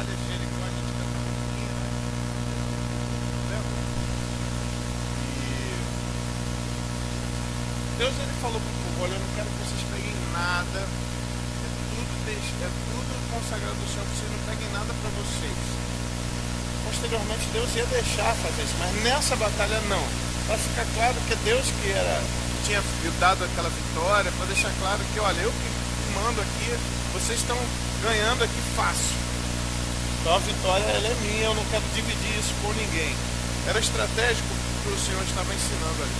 batalha de Jericó, a gente cantou um pouquinho, né? Lembra? E Deus ele falou pro povo: olha, eu não quero que vocês peguem nada, é tudo consagrado ao Senhor, vocês não peguem nada para vocês. Posteriormente Deus ia deixar fazer isso, mas nessa batalha não. Para ficar claro que é Deus que tinha dado aquela vitória, para deixar claro que, olha, eu que mando aqui, vocês estão ganhando aqui fácil. Então a vitória ela é minha, eu não quero dividir isso com ninguém. Era estratégico que o Senhor estava ensinando ali.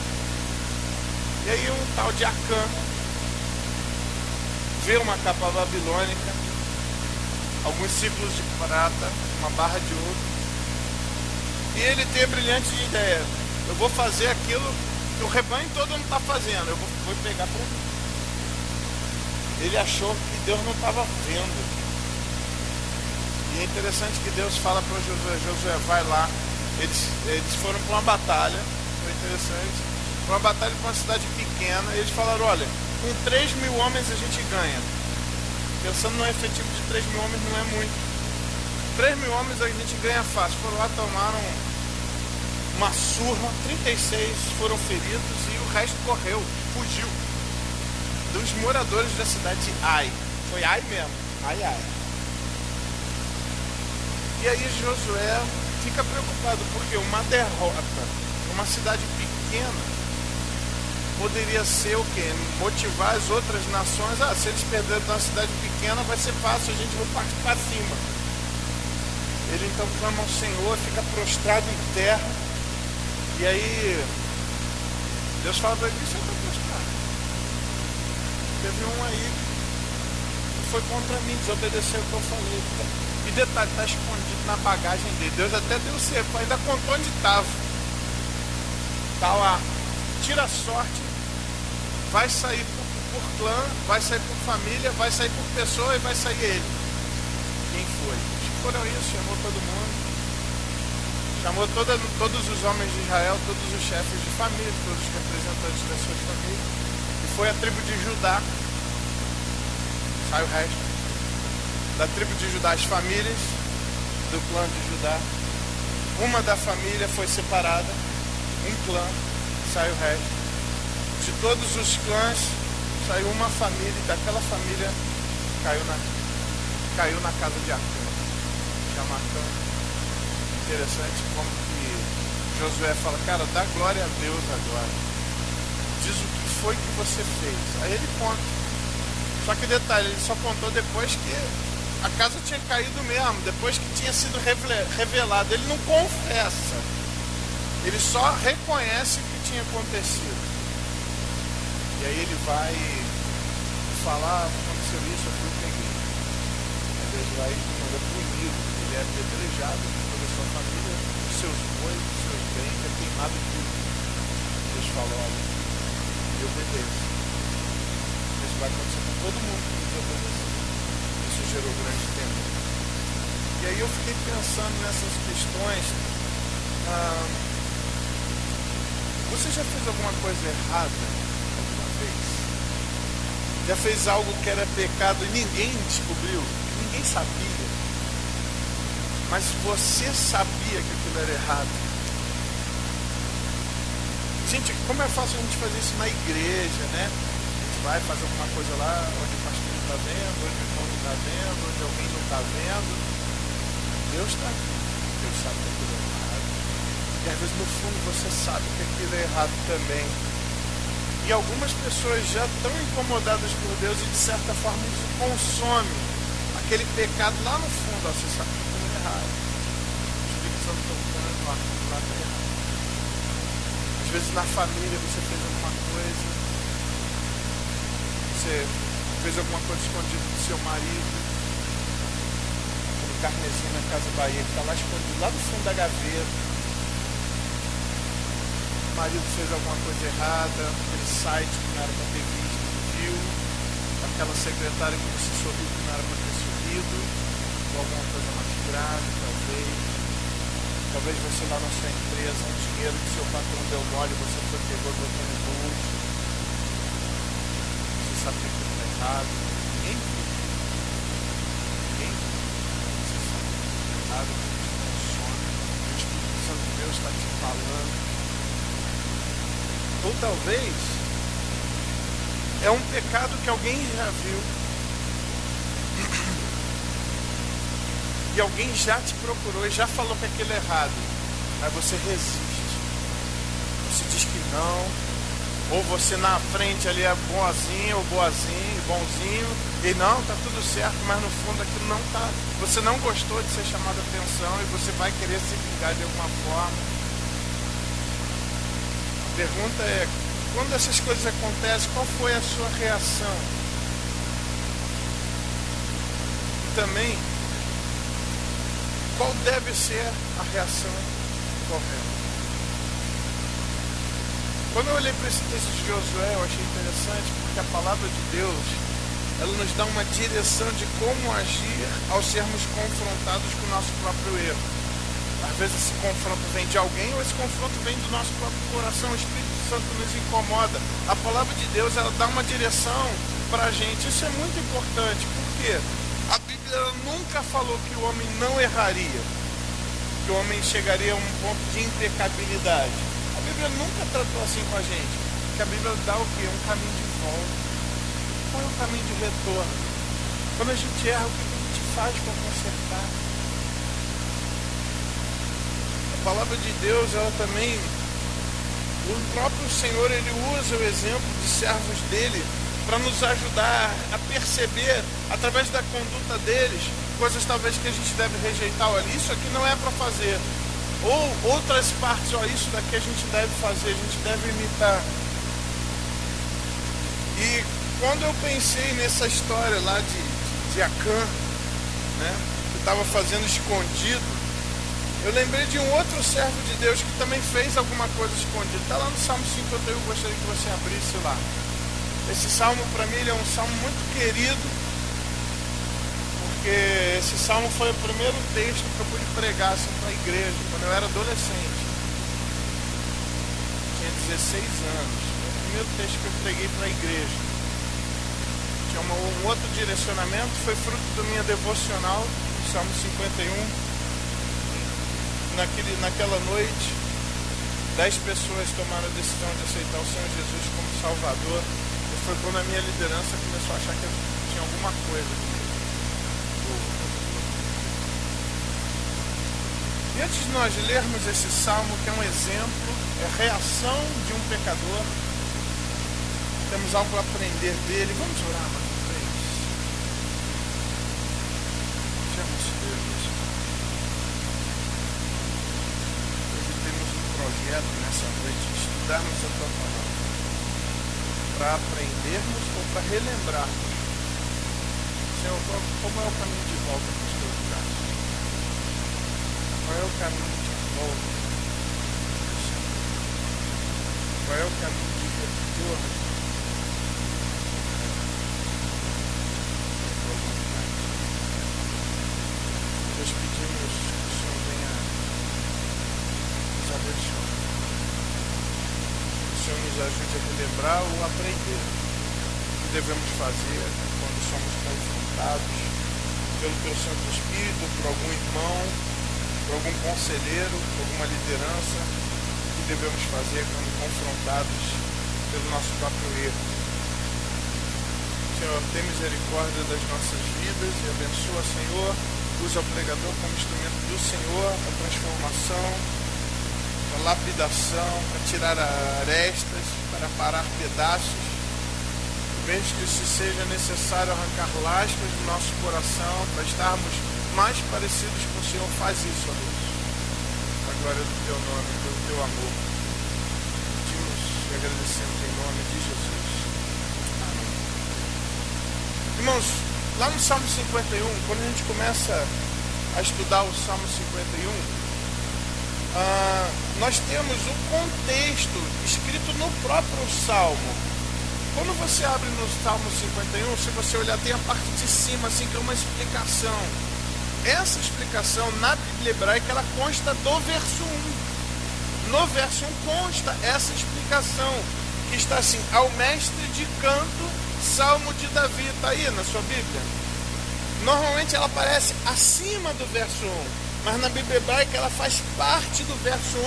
E aí um tal de Acã vê uma capa babilônica, alguns ciclos de prata, uma barra de ouro, e ele tem a brilhante ideia: eu vou fazer aquilo que o rebanho todo não está fazendo, eu vou pegar para mim. Ele achou que Deus não estava vendo. E é interessante que Deus fala para Josué: Josué, vai lá. Eles foram para uma batalha, foi interessante, para uma batalha para uma cidade pequena, e eles falaram: olha, com 3.000 homens a gente ganha. Pensando no efetivo de 3.000 homens não é muito. 3.000 homens a gente ganha fácil. Foram lá, tomaram uma surra, 36 foram feridos e o resto correu, fugiu. Dos moradores da cidade de Ai. Foi Ai mesmo, Ai. E aí Josué fica preocupado, porque uma derrota numa cidade pequena poderia ser o quê? Motivar as outras nações. Se eles perderem uma cidade pequena, vai ser fácil, a gente vai partir para cima. Ele então clama ao Senhor, fica prostrado em terra. E aí Deus fala para ele: isso eu estou prostrado. Teve um aí que foi contra mim, desobedeceu o que eu falei. E detalhe, está escondido na bagagem dele. Deus até deu certo, ainda contou onde estava. Está lá. Tira a sorte, vai sair por clã, vai sair por família, vai sair por pessoa e vai sair ele. Quem foi? Foram isso, chamou todo mundo. Chamou todos os homens de Israel, todos os chefes de família, todos os representantes das suas famílias. E foi a tribo de Judá. Sai o resto. Da tribo de Judá, as famílias do clã de Judá. Uma da família foi separada, um clã, sai o resto. De todos os clãs, saiu uma família, e daquela família caiu na casa de Acã. Chama Acã. Interessante como que Josué fala: cara, dá glória a Deus agora. Diz o que foi que você fez. Aí ele conta. Só que detalhe, ele só contou depois que a casa tinha caído mesmo, depois que tinha sido revelado. Ele não confessa. Ele só reconhece o que tinha acontecido. E aí ele vai falar: aconteceu isso, eu peguei. Aí Deus vai e manda punir. Ele é apedrejado, toda a sua família, os seus bois, os seus bens, é queimado tudo. Deus fala: olha, eu obedeço. Isso vai acontecer com todo mundo que desobedecer. Isso gerou grande temor. E aí eu fiquei pensando nessas questões. Você já fez alguma coisa errada alguma vez? Já fez algo que era pecado e ninguém descobriu? Ninguém sabia? Mas você sabia que aquilo era errado? Gente, como é fácil a gente fazer isso na igreja, né? A gente vai fazer alguma coisa lá onde o pastor não está vendo, onde o irmão não está vendo, onde alguém não está vendo. Deus está vendo. Deus sabe que aquilo é errado. E às vezes no fundo você sabe que aquilo é errado também. E algumas pessoas já estão incomodadas por Deus e de certa forma isso consome aquele pecado lá no fundo. Você sabe que aquilo é errado. O Espírito Santo tocando, lá está errado. Às vezes na família você fez alguma coisa, você fez alguma coisa escondida do seu marido, aquele carnezinho na Casa Bahia que está lá escondido, lá no fundo da gaveta. O marido fez alguma coisa errada, aquele site que não era para ter visto, viu, aquela secretária que você sorriu que não era para ter sorrido, ou alguma coisa mais grave, talvez. Talvez você lá na sua empresa, um dinheiro que seu patrão deu mole, você foi pegou, botou no bolso. Você sabe que aquilo está errado. Ninguém viu. Você sabe. errado, funciona. O Espírito Santo de Deus está te falando. Ou talvez é um pecado que alguém já viu e alguém já te procurou e já falou que aquilo é errado. Aí você resiste. Você diz que não. Ou você na frente ali é boazinho ou boazinho, bonzinho, e não, tá tudo certo, mas no fundo aquilo não tá. Você não gostou de ser chamado a atenção e você vai querer se vingar de alguma forma. A pergunta é, quando essas coisas acontecem, qual foi a sua reação? E também, qual deve ser a reação correta? Quando eu olhei para esse texto de Josué, eu achei interessante, porque a palavra de Deus, ela nos dá uma direção de como agir ao sermos confrontados com o nosso próprio erro. Às vezes esse confronto vem de alguém, ou esse confronto vem do nosso próprio coração. O Espírito Santo nos incomoda. A palavra de Deus, ela dá uma direção para a gente. Isso é muito importante, porque a Bíblia nunca falou que o homem não erraria, que o homem chegaria a um ponto de impecabilidade. A Bíblia nunca tratou assim com a gente. Que a Bíblia dá o quê? Um caminho de volta. Qual é o caminho de retorno? Quando a gente erra, o que a gente faz para consertar? A palavra de Deus, ela também... O próprio Senhor, Ele usa o exemplo de servos dele para nos ajudar a perceber, através da conduta deles, coisas talvez que a gente deve rejeitar. Olha, isso aqui não é para fazer. Ou outras partes, ó, isso daqui a gente deve fazer, a gente deve imitar. E quando eu pensei nessa história lá de Acã, né, que estava fazendo escondido, eu lembrei de um outro servo de Deus que também fez alguma coisa escondida. Está lá no Salmo 51, eu gostaria que você abrisse lá. Esse salmo, para mim, ele é um salmo muito querido, porque esse salmo foi o primeiro texto que eu pude pregar assim, para a igreja, quando eu era adolescente. Tinha 16 anos. Foi o primeiro texto que eu preguei para a igreja. Tinha um outro direcionamento, foi fruto da minha devocional, Salmo 51. Naquela noite, 10 pessoas tomaram a decisão de aceitar o Senhor Jesus como Salvador. E foi quando a minha liderança começou a achar que tinha alguma coisa. E antes de nós lermos esse salmo, que é um exemplo, é a reação de um pecador, temos algo a aprender dele. Vamos orar mais uma vez. Chama-se Deus. Hoje temos um projeto nessa noite de estudarmos a tua palavra, para aprendermos ou para relembrarmos. Senhor, como é o caminho de volta para os teus braços? Qual é o caminho de volta? Qual é o caminho de retorno? Nós pedimos que o Senhor venha nos abençoar. Que o Senhor nos ajude a relembrar ou aprender o que devemos fazer quando somos confrontados pelo teu Santo Espírito, por algum irmão, por algum conselheiro, por alguma liderança, o que devemos fazer quando confrontados pelo nosso próprio erro. Senhor, tem misericórdia das nossas vidas e abençoa, Senhor, usa o pregador como instrumento do Senhor para transformação, para lapidação, para tirar arestas, para parar pedaços. Mesmo que se seja necessário arrancar lascas do nosso coração para estarmos mais parecidos com o Senhor, faz isso, ó Deus. Para a glória do teu nome, pelo teu amor. Pedimos e agradecemos em nome de Jesus. Amém. Irmãos, lá no Salmo 51, quando a gente começa a estudar o Salmo 51, nós temos um contexto escrito no próprio Salmo. Quando você abre no Salmo 51, se você olhar, tem a parte de cima, assim, que é uma explicação. Essa explicação, na Bíblia hebraica, ela consta do verso 1. No verso 1 consta essa explicação, que está assim: ao mestre de canto, Salmo de Davi. Está aí na sua Bíblia? Normalmente ela aparece acima do verso 1. mas na Bíblia hebraica ela faz parte do verso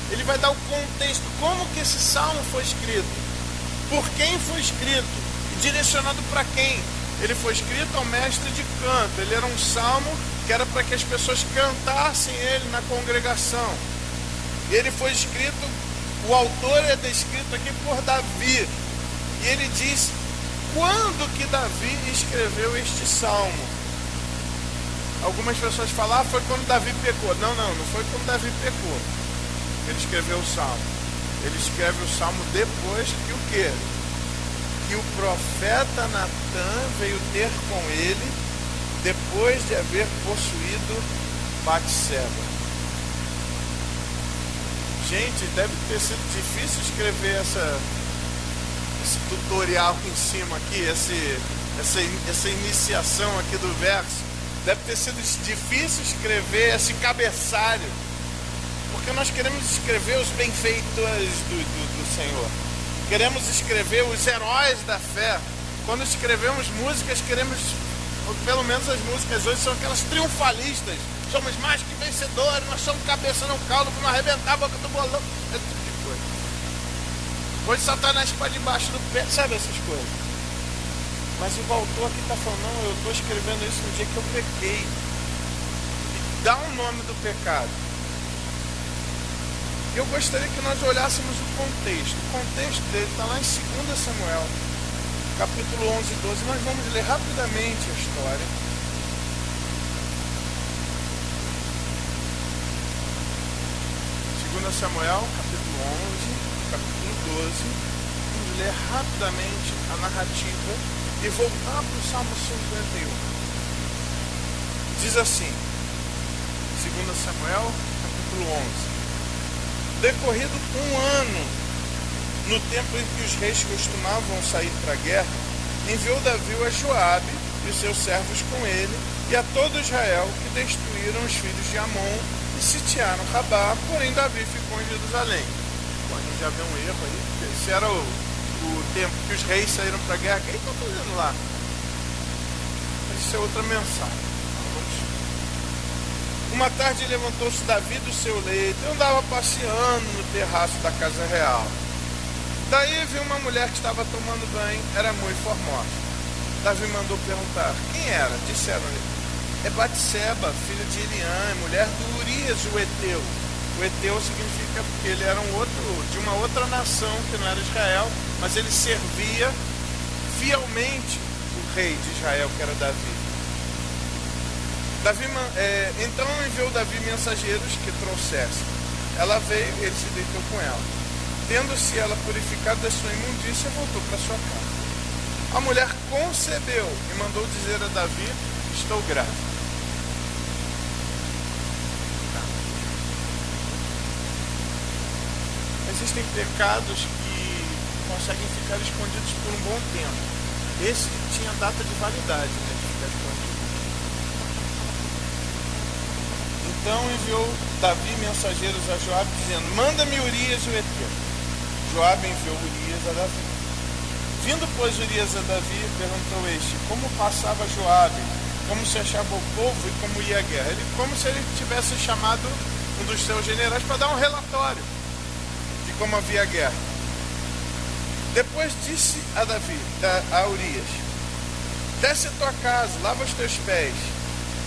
1. Ele vai dar o contexto, como que esse salmo foi escrito, por quem foi escrito e direcionado para quem. Ele foi escrito ao mestre de canto. Ele era um salmo que era para que as pessoas cantassem ele na congregação. Ele foi escrito, o autor é descrito aqui por Davi. E ele diz quando que Davi escreveu este salmo. Algumas pessoas falam, foi quando Davi pecou. Não foi quando Davi pecou. Ele escreveu o salmo. Ele escreve o salmo depois que o quê? Que o profeta Natã veio ter com ele depois de haver possuído Batseba. Gente, deve ter sido difícil escrever esse tutorial em cima aqui, essa iniciação aqui do verso. Deve ter sido difícil escrever esse cabeçalho, porque nós queremos escrever os benfeitores do Senhor. Queremos escrever os heróis da fé. Quando escrevemos músicas, queremos, pelo menos as músicas hoje são aquelas triunfalistas. Somos mais que vencedores, nós somos cabeça no caldo para não arrebentar a boca do bolão. Esse tipo de coisa. Hoje Satanás para debaixo do pé, sabe essas coisas. Mas o autor aqui está falando, não, eu estou escrevendo isso no dia que eu pequei. E dá um nome do pecado. Eu gostaria que nós olhássemos o contexto. O contexto dele está lá em 2 Samuel, capítulo 11 e 12. Nós vamos ler rapidamente a história. 2 Samuel, capítulo 11, capítulo 12. Vamos ler rapidamente a narrativa e voltar para o Salmo 51. Diz assim, 2 Samuel, capítulo 11. Decorrido um ano, no tempo em que os reis costumavam sair para a guerra, enviou Davi a Joabe e os seus servos com ele, e a todo Israel, que destruíram os filhos de Amon e sitiaram Rabá, porém Davi ficou em Jerusalém. Bom, a gente já vê um erro aí, porque esse era o tempo que os reis saíram para a guerra. O que estão fazendo lá? Mas isso é outra mensagem. Uma tarde levantou-se Davi do seu leito e andava passeando no terraço da casa real. Daí viu uma mulher que estava tomando banho, era muito formosa. Davi mandou perguntar, quem era? Disseram-lhe, é Batseba, filha de Eliã, mulher do Urias, o Eteu. O Eteu significa porque ele era de uma outra nação que não era Israel, mas ele servia fielmente o rei de Israel, que era Davi. Então enviou Davi mensageiros que trouxessem. Ela veio, ele se deitou com ela. Tendo-se ela purificado da sua imundícia, voltou para sua casa. A mulher concebeu e mandou dizer a Davi, estou grávida. Existem pecados que conseguem ficar escondidos por um bom tempo. Esse tinha data de validade, né, de ficar escondido. Então enviou Davi mensageiros a Joabe, dizendo, manda-me Urias o Eteu. Joabe enviou Urias a Davi. Vindo, pois, Urias a Davi, perguntou este, como passava Joabe, como se achava o povo e como ia a guerra. Como se ele tivesse chamado um dos seus generais para dar um relatório de como havia a guerra. Depois disse a Davi, a Urias, desce a tua casa, lava os teus pés.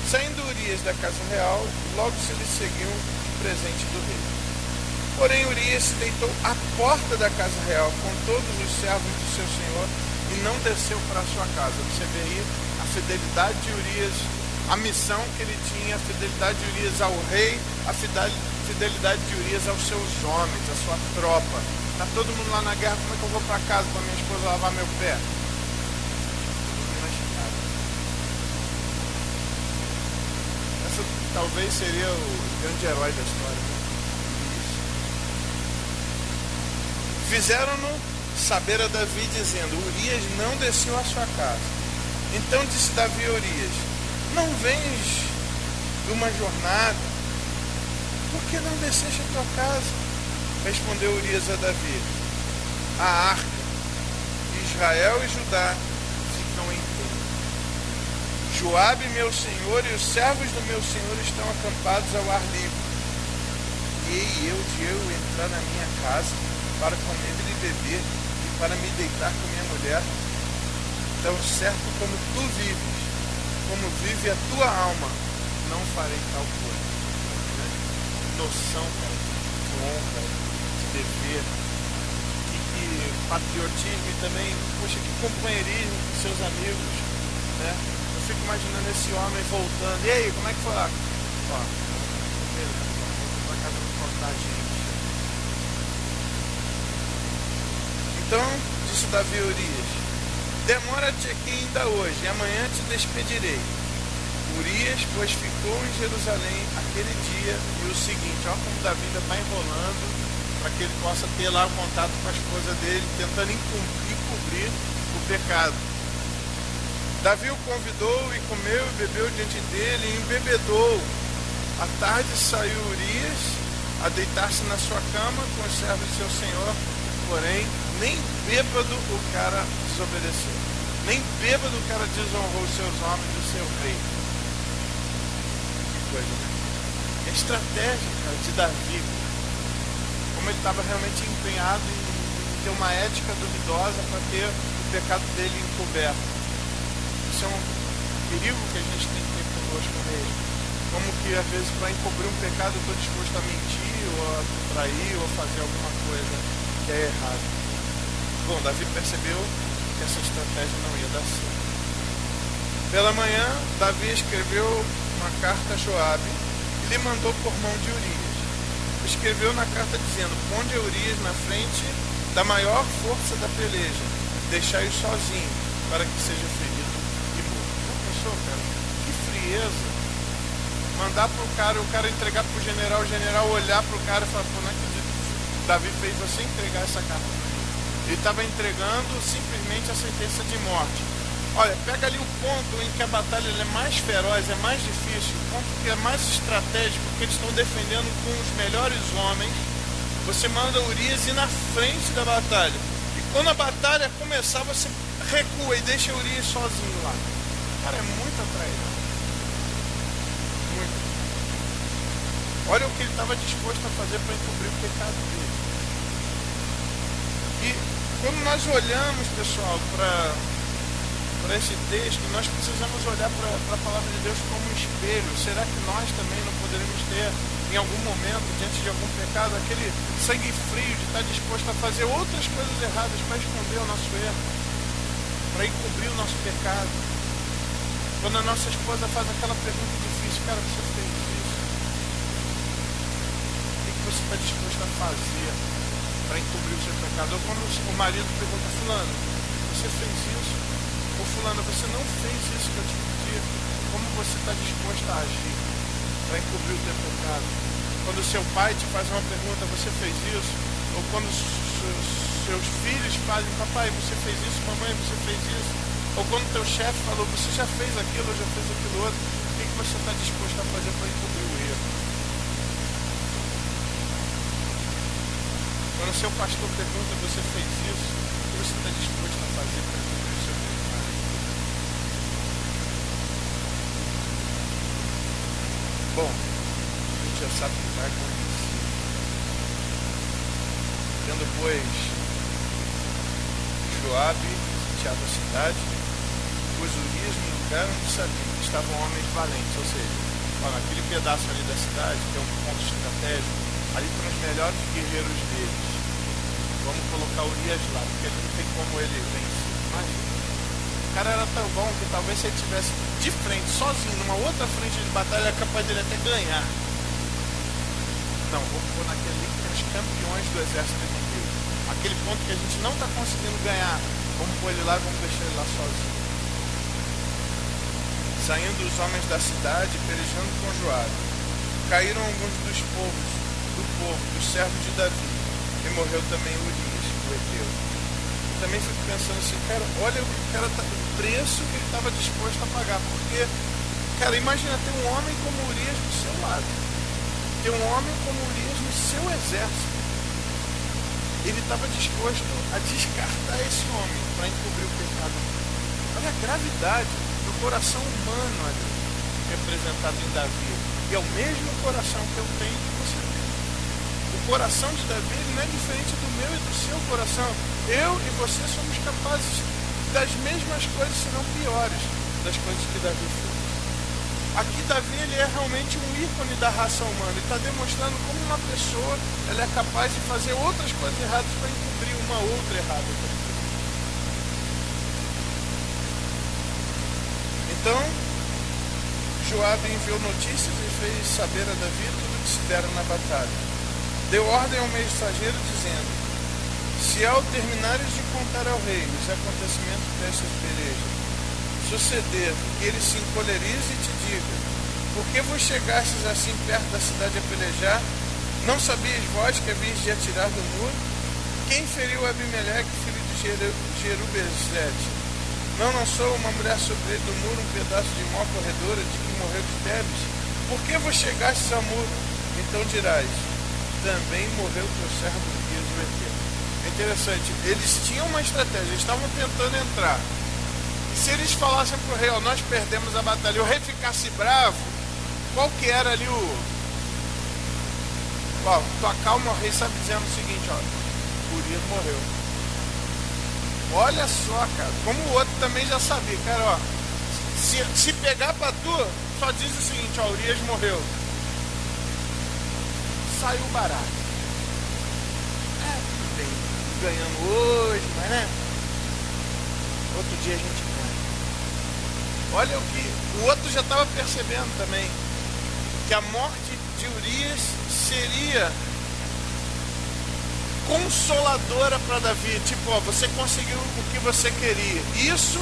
Saindo Urias da casa real, logo se lhe seguiu o presente do rei. Porém, Urias se deitou à porta da casa real com todos os servos do seu senhor e não desceu para a sua casa. Você vê aí a fidelidade de Urias, a missão que ele tinha, a fidelidade de Urias ao rei, a fidelidade de Urias aos seus homens, à sua tropa. Está todo mundo lá na guerra, como é que eu vou para casa para minha esposa lavar meu pé? Talvez seria o grande herói da história. Fizeram-no saber a Davi, dizendo, Urias não desceu à sua casa. Então disse Davi a Urias, não vens de uma jornada? Por que não desceste à tua casa? Respondeu Urias a Davi, a arca, Israel e Judá ficam em pé. Joabe, meu senhor, e os servos do meu senhor estão acampados ao ar livre. E eu de eu entrar na minha casa para comer e beber e para me deitar com minha mulher. Tão certo como tu vives, como vive a tua alma, não farei tal coisa. Né? Noção, cara, de honra, de dever, que patriotismo e também, poxa, que companheirismo com seus amigos, né? Eu fico imaginando esse homem voltando. E aí, como é que foi lá? Ó, vou pra casa não faltar gente. Então, disse Davi a Urias: demora-te aqui ainda hoje, e amanhã te despedirei. Urias, pois, ficou em Jerusalém aquele dia e o seguinte. Olha como Davi ainda está enrolando para que ele possa ter lá o contato com a esposa dele, tentando encobrir o pecado. Davi o convidou e comeu e bebeu diante dele e embebedou. À tarde saiu Urias a deitar-se na sua cama com os servos de seu senhor, porém nem bêbado o cara desobedeceu. Nem bêbado o cara desonrou os seus homens e o seu rei. Que coisa, né? A estratégia, cara, de Davi, como ele estava realmente empenhado em ter uma ética duvidosa para ter o pecado dele encoberto. Isso é um perigo que a gente tem que ter conosco mesmo. Como que às vezes para encobrir um pecado eu estou disposto a mentir, ou a trair, ou a fazer alguma coisa que é errada. Bom, Davi percebeu que essa estratégia não ia dar certo. Pela manhã, Davi escreveu uma carta a Joabe e lhe mandou por mão de Urias. Escreveu na carta dizendo: ponde a Urias na frente da maior força da peleja, deixai-o sozinho, para que seja ferido e morto. Não pensou, cara? Que frieza! Mandar pro cara, o cara entregar pro general, o general olhar pro cara e falar: pô, não acredito que Davi fez você entregar essa carta. Ele estava entregando simplesmente a sentença de morte. Olha, pega ali o ponto em que a batalha é mais feroz, é mais difícil, o ponto que é mais estratégico, porque eles estão defendendo com os melhores homens. Você manda Urias ir na frente da batalha. E quando a batalha começar, você recua e deixa Urias sozinho lá. Cara, é muito atraído. Muito. Olha o que ele estava disposto a fazer para encobrir o pecado dele. E quando nós olhamos, pessoal, para esse texto, nós precisamos olhar para a palavra de Deus como um espelho. Será que nós também não poderemos ter, em algum momento, diante de algum pecado, aquele sangue frio de estar disposto a fazer outras coisas erradas para esconder o nosso erro, para encobrir o nosso pecado? Quando a nossa esposa faz aquela pergunta difícil: cara, você fez isso? O que você está disposto a fazer para encobrir o seu pecado? Ou quando o marido pergunta: fulano, você fez isso? Ou fulano, você não fez isso que eu te pedi? Como você está disposto a agir para encobrir o teu pecado? Quando o seu pai te faz uma pergunta: você fez isso? Ou quando seus filhos fazem: papai, você fez isso? Mamãe, você fez isso? Ou quando teu chefe falou: você já fez aquilo, ou já fez aquilo outro? O que você está disposto a fazer para encobrir o erro? Quando o seu pastor pergunta: você fez isso? O que você está disposto a fazer para encobrir o seu pecado? Bom, a gente já sabe o que vai acontecer. Tendo, pois, Joabe sitiado a cidade, os Urias no lugar onde sabiam que estavam homens valentes, ou seja, naquele pedaço ali da cidade, que é um ponto estratégico, ali para os melhores guerreiros deles. Vamos colocar Urias lá, porque ali não tem como ele vencer. Imagina. O cara era tão bom que talvez se ele estivesse de frente, sozinho, numa outra frente de batalha, é capaz dele até ganhar. Não, vou pôr naquele ali que tem os campeões do exército inimigo. Aquele ponto que a gente não está conseguindo ganhar, vamos pôr ele lá e vamos deixar ele lá sozinho. Saindo os homens da cidade, pelejando com Joabe, caíram alguns do povo, dos servos de Davi, e morreu também Urias, o heteu. Também fico pensando assim, cara, olha o preço que ele estava disposto a pagar, porque, cara, imagina ter um homem como Urias do seu lado, ter um homem como Urias no seu exército. Ele estava disposto a descartar esse homem para encobrir o pecado. Olha a gravidade do coração humano ali, representado em Davi. E é o mesmo coração que eu tenho que você tem. O coração de Davi ele não é diferente do meu e do seu coração. Eu e você somos capazes das mesmas coisas, se não piores, das coisas que Davi fez. Aqui Davi ele é realmente um ícone da raça humana. Ele está demonstrando como uma pessoa ela é capaz de fazer outras coisas erradas para encobrir uma outra errada. Então, Joabe enviou notícias e fez saber a Davi tudo o que se dera na batalha. Deu ordem ao mensageiro dizendo: se ao terminares de contar ao rei os acontecimentos desta peleja, suceder que ele se encolerize e te diga: por que vos chegastes assim perto da cidade a pelejar? Não sabias vós que havíeis de atirar do muro? Quem feriu Abimeleque, filho de Jerubezete? Não sou uma mulher sobre ele do muro, um pedaço de mó corredora de que morreu de Tebes? Por que vos chegastes ao muro? Então dirás: também morreu teu servo Urias o Heteu. É interessante, eles tinham uma estratégia, eles estavam tentando entrar. E se eles falassem para o rei: ó, nós perdemos a batalha, e o rei ficasse bravo, qual que era ali o... Ó, tua calma, o rei sabe dizendo o seguinte: ó, Urias morreu. Olha só, cara, como o outro também já sabia, cara, ó, se pegar pra tu, só diz o seguinte: ó, Urias morreu. Saiu barato. Tudo bem, ganhando hoje, mas né? Outro dia a gente ganha. Olha o que o outro já estava percebendo também, que a morte de Urias seria consoladora para Davi. Tipo, ó, você conseguiu o que você queria. Isso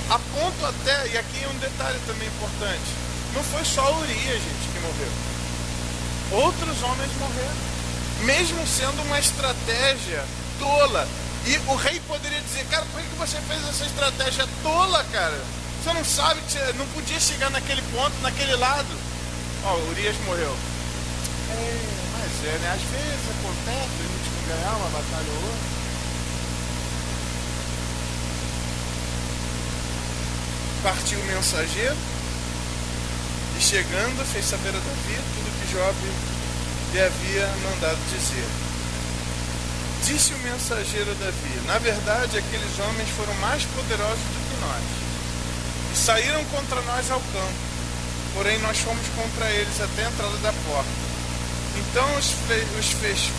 a ponto até, e aqui é um detalhe também importante, não foi só Urias, gente, que morreu. Outros homens morreram, mesmo sendo uma estratégia tola. E o rei poderia dizer: cara, por que você fez essa estratégia tola, cara? Você não sabe que você não podia chegar naquele ponto, naquele lado. Ó, Urias morreu. Mas né? Às vezes acontece a gente não ganhar uma batalha ou outra. Partiu o mensageiro e chegando fez saber a Davi tudo que Joabe lhe havia mandado dizer. Disse o mensageiro a Davi: na verdade aqueles homens foram mais poderosos do que nós e saíram contra nós ao campo, porém nós fomos contra eles até a entrada da porta. Então os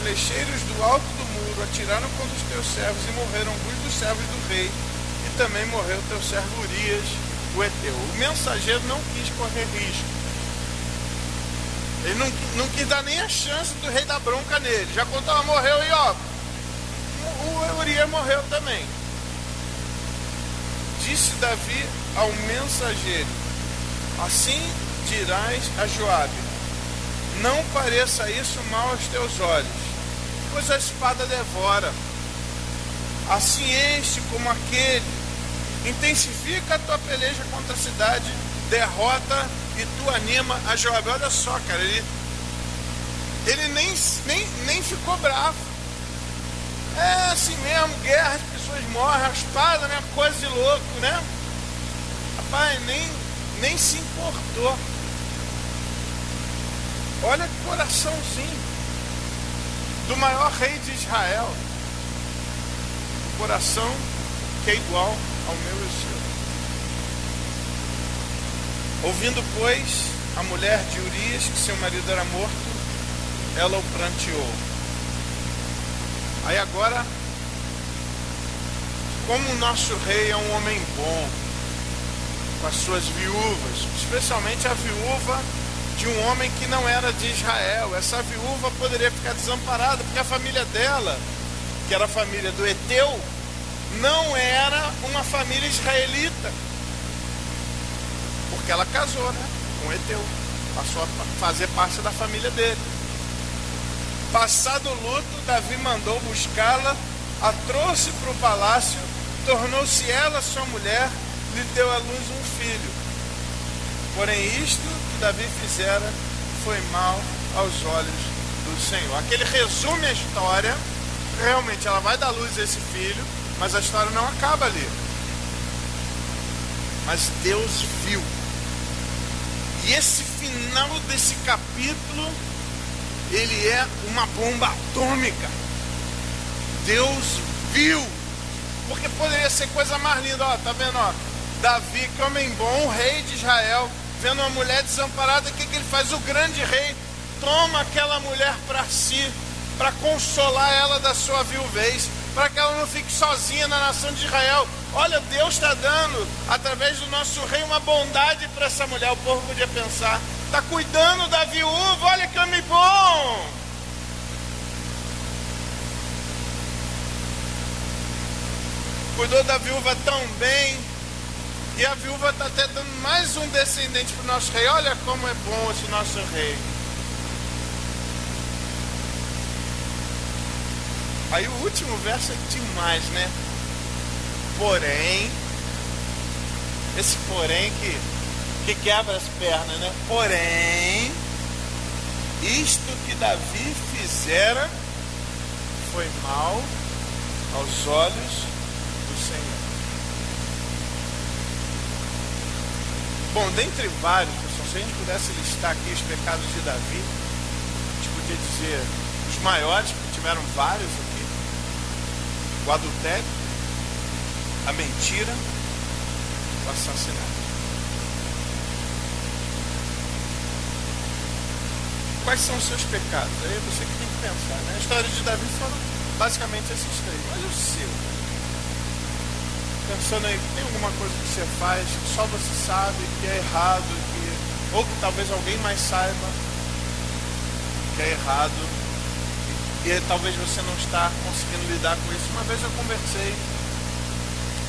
flecheiros do alto do muro atiraram contra os teus servos e morreram alguns dos servos do rei, e também morreu teu servo Urias o Heteu. O mensageiro não quis correr risco. Ele não quis dar nem a chance do rei dar bronca nele. Já contava, morreu e ó, o Urias morreu também. Disse Davi ao mensageiro: assim dirás a Joabe: não pareça isso mal aos teus olhos, pois a espada devora. Assim este como aquele. Intensifica a tua peleja contra a cidade, derrota e tu anima a Joabe. Olha só, cara, ele nem ficou bravo. É assim mesmo, guerra, as pessoas morrem, a espada, né? Coisa de louco, né? Rapaz, nem se importou. Olha que coraçãozinho do maior rei de Israel. Um coração que é igual ao meu e o seu. Ouvindo, pois, a mulher de Urias que seu marido era morto, ela o pranteou. Aí agora, como o nosso rei é um homem bom, com as suas viúvas, especialmente a viúva de um homem que não era de Israel, essa viúva poderia ficar desamparada, porque a família dela, que era a família do Heteu, não era uma família israelita, porque ela casou, né, com Heteu, passou a fazer parte da família dele. Passado o luto, Davi mandou buscá-la, a trouxe para o palácio, tornou-se ela sua mulher, lhe deu à luz um filho. Porém isto que Davi fizera foi mal aos olhos do Senhor. Aqui ele resume a história. Realmente ela vai dar luz a esse filho, mas a história não acaba ali. mas Deus viu. E esse final desse capítulo, ele é uma bomba atômica. Deus viu. Porque poderia ser coisa mais linda. Ó, tá vendo? Ó, Davi, que homem bom, o rei de Israel, vendo uma mulher desamparada, o que ele faz? O grande rei toma aquela mulher para si, para consolar ela da sua viuvez, para que ela não fique sozinha na nação de Israel. Olha, Deus está dando, através do nosso rei, uma bondade para essa mulher. O povo podia pensar, está cuidando da viúva, olha que homem bom. Cuidou da viúva tão bem, e a viúva está até dando mais um descendente para o nosso rei. Olha como é bom esse nosso rei. Aí o último verso é demais, né? Porém, esse porém que quebra as pernas, né? Porém, isto que Davi fizera foi mal aos olhos do Senhor. Bom, dentre vários, pessoal, se a gente pudesse listar aqui os pecados de Davi, a gente podia dizer os maiores, porque tiveram vários aqui: o adultério, a mentira, o assassinato. Quais são os seus pecados? Aí é você que tem que pensar, né? A história de Davi foram basicamente esses três, mas o seu? Pensando aí, tem alguma coisa que você faz que só você sabe que é errado, ou que talvez alguém mais saiba que é errado, e talvez você não está conseguindo lidar com isso. Uma vez eu conversei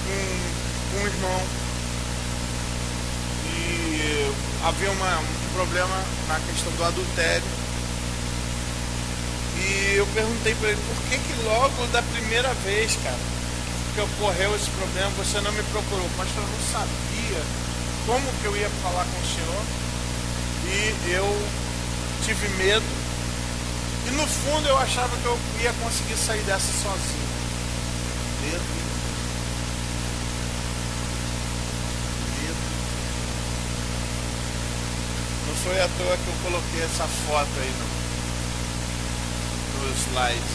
com um irmão e havia um problema na questão do adultério, e eu perguntei para ele, por que logo da primeira vez, cara, que ocorreu esse problema, você não me procurou? Pastor, eu não sabia como que eu ia falar com o senhor, e eu tive medo, e no fundo eu achava que eu ia conseguir sair dessa sozinho. Medo. Não foi à toa que eu coloquei essa foto aí no slide.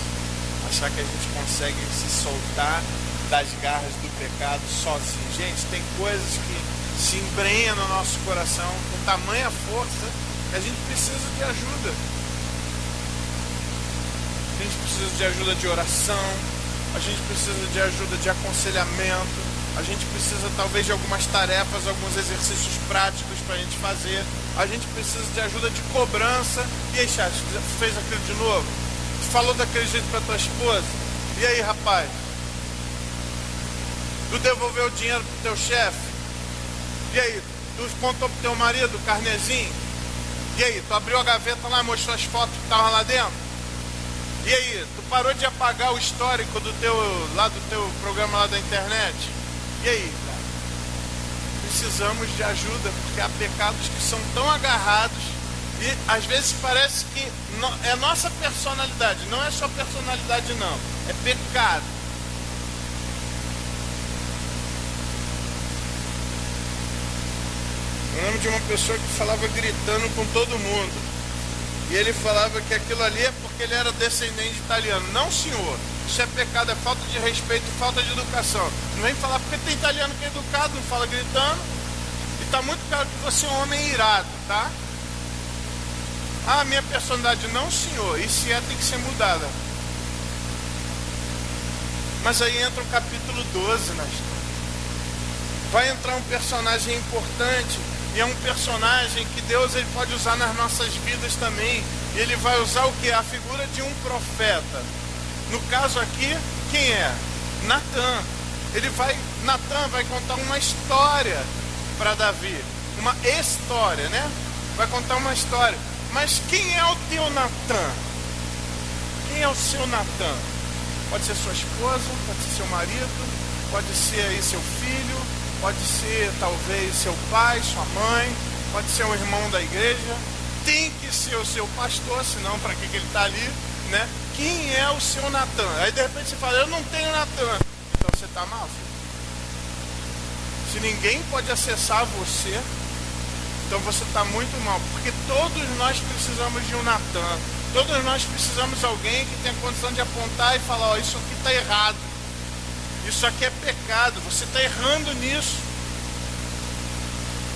Achar que a gente consegue se soltar das garras do pecado sozinho. Gente, tem coisas que se embrenham no nosso coração com tamanha força que a gente precisa de ajuda. A gente precisa de ajuda de oração, a gente precisa de ajuda de aconselhamento, a gente precisa talvez de algumas tarefas, alguns exercícios práticos para a gente fazer, a gente precisa de ajuda de cobrança. E aí, chat, fez aquilo de novo? Falou daquele jeito para tua esposa? E aí, rapaz? Tu devolveu o dinheiro pro teu chefe? E aí? Tu contou pro teu marido o carnezinho? E aí? Tu abriu a gaveta lá e mostrou as fotos que estavam lá dentro? E aí? Tu parou de apagar o histórico do teu programa lá da internet? E aí, cara? Precisamos de ajuda, porque há pecados que são tão agarrados e às vezes parece que é nossa personalidade. Não é só personalidade, não. É pecado. Eu lembro de uma pessoa que falava gritando com todo mundo. E ele falava que aquilo ali é porque ele era descendente de italiano. Não, senhor. Isso é pecado, é falta de respeito, falta de educação. Não vem falar porque tem italiano que é educado, não fala gritando. E tá muito claro que você é um homem irado, tá? Ah, minha personalidade. Não, senhor. E se tem que ser mudada. Mas aí entra o capítulo 12 na história. Vai entrar um personagem importante. E é um personagem que Deus ele pode usar nas nossas vidas também. Ele vai usar o que? A figura de um profeta. No caso aqui, quem é? Natã. Natã vai contar uma história para Davi. Uma história, né? Vai contar uma história. Mas quem é o teu Natã? Quem é o seu Natã? Pode ser sua esposa, pode ser seu marido, pode ser aí seu filho, pode ser talvez seu pai, sua mãe, pode ser um irmão da igreja. Tem que ser o seu pastor, senão para que ele está ali, né? Quem é o seu Natã? Aí de repente você fala, eu não tenho Natã. Então você está mal, filho. Se ninguém pode acessar você, então você está muito mal, porque todos nós precisamos de um Natan. Todos nós precisamos de alguém que tenha condição de apontar e falar, ó, isso aqui está errado. Isso aqui é pecado, você está errando nisso.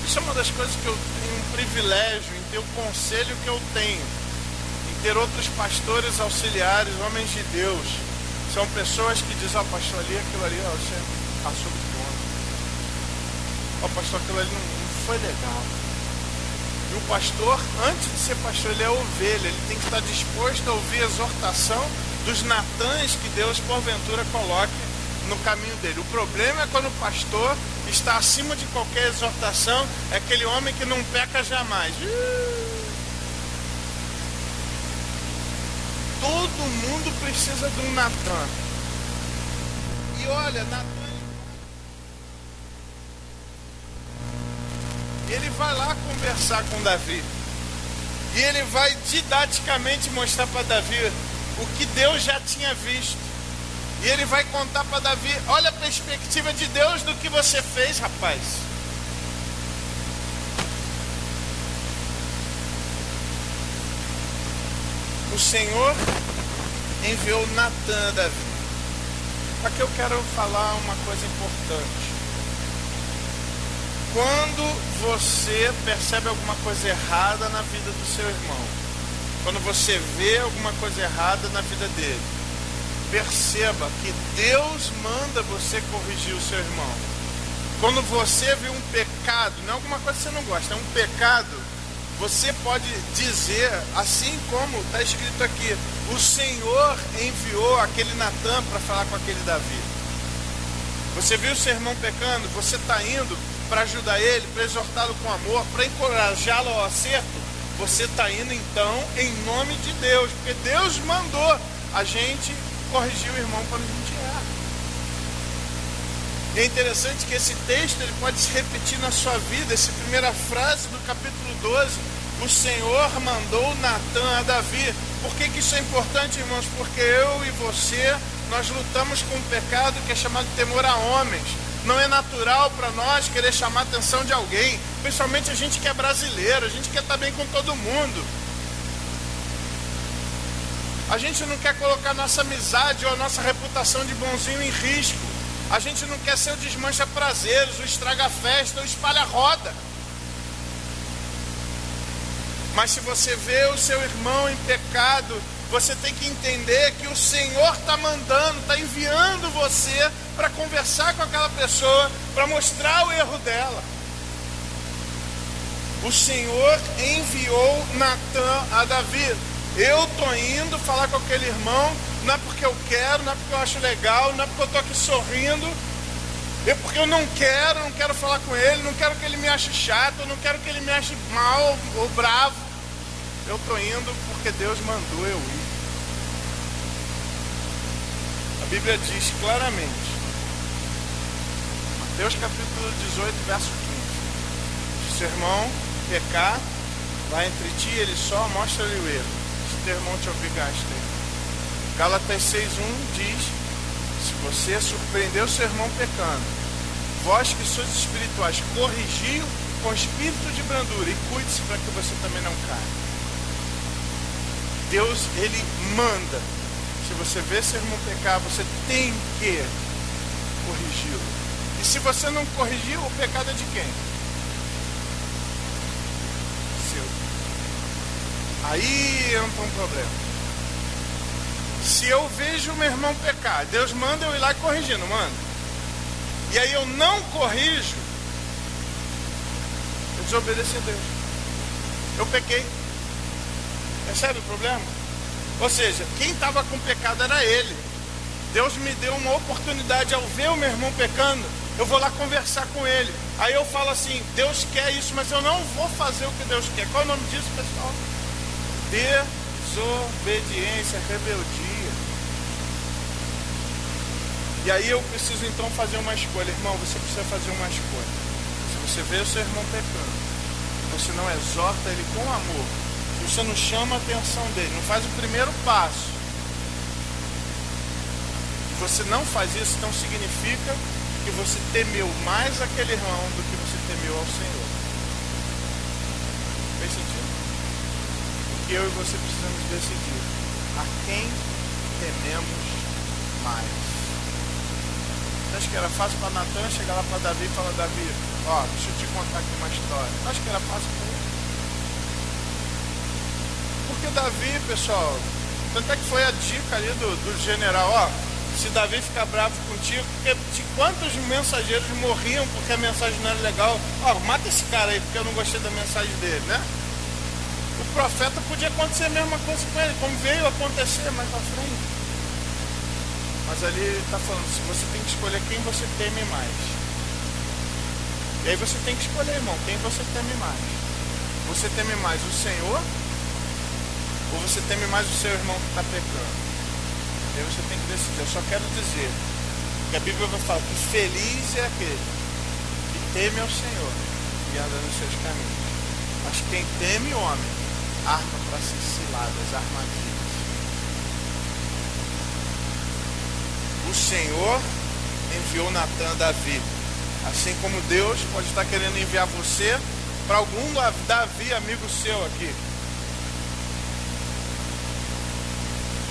Isso é uma das coisas que eu tenho um privilégio em ter o conselho que eu tenho, em ter outros pastores auxiliares, homens de Deus. São pessoas que dizem, ó, pastor, ali, aquilo ali, ó, você passou do ponto. Ó, pastor, aquilo ali não foi legal. E o pastor, antes de ser pastor, ele é ovelha, ele tem que estar disposto a ouvir a exortação dos Natãs que Deus, porventura, coloque no caminho dele. O problema é quando o pastor está acima de qualquer exortação, é aquele homem que não peca jamais. Todo mundo precisa de um Natan. E olha, Natan, ele vai lá conversar com Davi. E ele vai didaticamente mostrar para Davi o que Deus já tinha visto. E ele vai contar para Davi, olha a perspectiva de Deus do que você fez, rapaz. O Senhor enviou Natan a Davi. Aqui eu quero falar uma coisa importante. Quando você percebe alguma coisa errada na vida do seu irmão, quando você vê alguma coisa errada na vida dele, perceba que Deus manda você corrigir o seu irmão. Quando você vê um pecado, não é alguma coisa que você não gosta, é um pecado, você pode dizer, assim como está escrito aqui, o Senhor enviou aquele Natan para falar com aquele Davi. Você viu o seu irmão pecando, você está indo para ajudar ele, para exortá-lo com amor, para encorajá-lo ao acerto, você está indo então em nome de Deus, porque Deus mandou a gente corrigir o irmão quando a gente erra. E é interessante que esse texto ele pode se repetir na sua vida. Essa primeira frase do capítulo 12, o Senhor mandou Natan a Davi. Por que isso é importante, irmãos? Porque eu e você, nós lutamos com um pecado que é chamado temor a homens. Não é natural para nós querer chamar a atenção de alguém, principalmente a gente que é brasileiro, a gente quer estar bem com todo mundo. A gente não quer colocar nossa amizade ou a nossa reputação de bonzinho em risco. A gente não quer ser o desmancha-prazeres, o estraga-festa, o espalha-roda. Mas se você vê o seu irmão em pecado, você tem que entender que o Senhor está mandando, está enviando você para conversar com aquela pessoa, para mostrar o erro dela. O Senhor enviou Natan a Davi. Eu estou indo falar com aquele irmão, não é porque eu quero, não é porque eu acho legal, não é porque eu estou aqui sorrindo, é porque eu não quero falar com ele, não quero que ele me ache chato, eu não quero que ele me ache mal ou bravo. Eu estou indo porque Deus mandou eu ir. A Bíblia diz claramente, Mateus capítulo 18, verso 15, se seu irmão pecar, vai entre ti e ele só, mostra-lhe o erro. Se teu irmão te obrigaste. Gálatas 6:1 diz, se você surpreendeu seu irmão pecando, vós que sois espirituais, corrigiu com espírito de brandura e cuide-se para que você também não caia. Deus, ele manda. Se você vê seu irmão pecar, você tem que corrigi-lo. E se você não corrigir, o pecado é de quem? Seu. Aí entra um problema. Se eu vejo meu irmão pecar, Deus manda eu ir lá e corrigir, não manda? E aí eu não corrijo, eu desobedeci a Deus. Eu pequei. Percebe o problema? Ou seja, quem estava com pecado era ele. Deus me deu uma oportunidade ao ver o meu irmão pecando, eu vou lá conversar com ele. Aí eu falo assim, Deus quer isso, mas eu não vou fazer o que Deus quer. Qual é o nome disso, pessoal? Desobediência, rebeldia. E aí eu preciso então fazer uma escolha. Irmão, você precisa fazer uma escolha. Se você vê o seu irmão pecando, você não exorta ele com amor, você não chama a atenção dele, não faz o primeiro passo, você não faz isso, então significa porque você temeu mais aquele irmão do que você temeu ao Senhor. Fez sentido? Porque eu e você precisamos decidir a quem tememos mais. Você acha que era fácil para Natan chegar lá para Davi e falar: Davi, ó, deixa eu te contar aqui uma história. Você acha que era fácil para ele? Porque Davi, pessoal, tanto é que foi a dica ali do general: ó, se Davi ficar bravo contigo, porque quantos mensageiros morriam porque a mensagem não era legal? Ó, mata esse cara aí porque eu não gostei da mensagem dele, né? O profeta podia acontecer a mesma coisa com ele, como veio acontecer mais pra frente. Mas ali ele está falando: se você tem que escolher quem você teme mais. E aí você tem que escolher, irmão, quem você teme mais. Você teme mais o Senhor, ou você teme mais o seu irmão que está pecando? E aí você tem que decidir. Eu só quero dizer que a Bíblia vai falar que feliz é aquele que teme ao Senhor e anda nos seus caminhos. Mas quem teme o homem arma para si ciladas, armadilhas. O Senhor enviou Natan a Davi, assim como Deus pode estar querendo enviar você para algum Davi amigo seu aqui.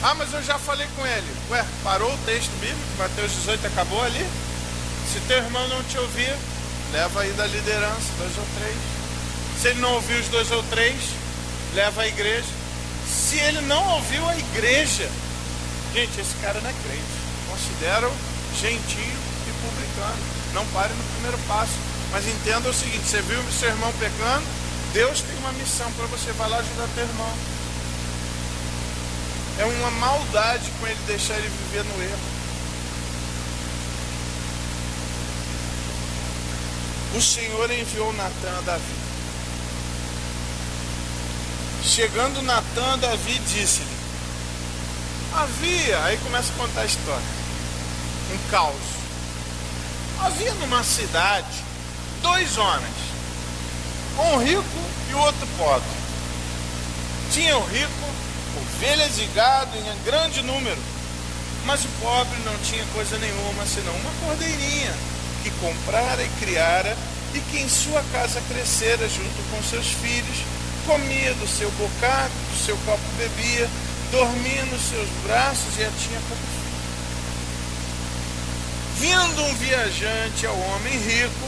Ah, mas eu já falei com ele. Ué, parou o texto bíblico? Mateus 18 acabou ali? Se teu irmão não te ouvir, leva aí da liderança, 2 ou 3. Se ele não ouviu os 2 ou 3, leva a igreja. Se ele não ouviu a igreja, gente, esse cara não é crente. Considera-o gentio e publicano. Não pare no primeiro passo. Mas entenda o seguinte: você viu o seu irmão pecando, Deus tem uma missão para você. Vai lá ajudar teu irmão. É uma maldade com ele deixar ele viver no erro. O Senhor enviou Natan a Davi. Chegando Natan a Davi, disse-lhe: havia, aí começa a contar a história, um caos. Havia numa cidade 2 homens, um rico e o outro pobre. Tinha o rico ovelhas e gado em grande número, mas o pobre não tinha coisa nenhuma senão uma cordeirinha que comprara e criara, e que em sua casa crescera junto com seus filhos, comia do seu bocado, do seu copo bebia, dormia nos seus braços e a tinha como filho. Vindo um viajante ao homem rico,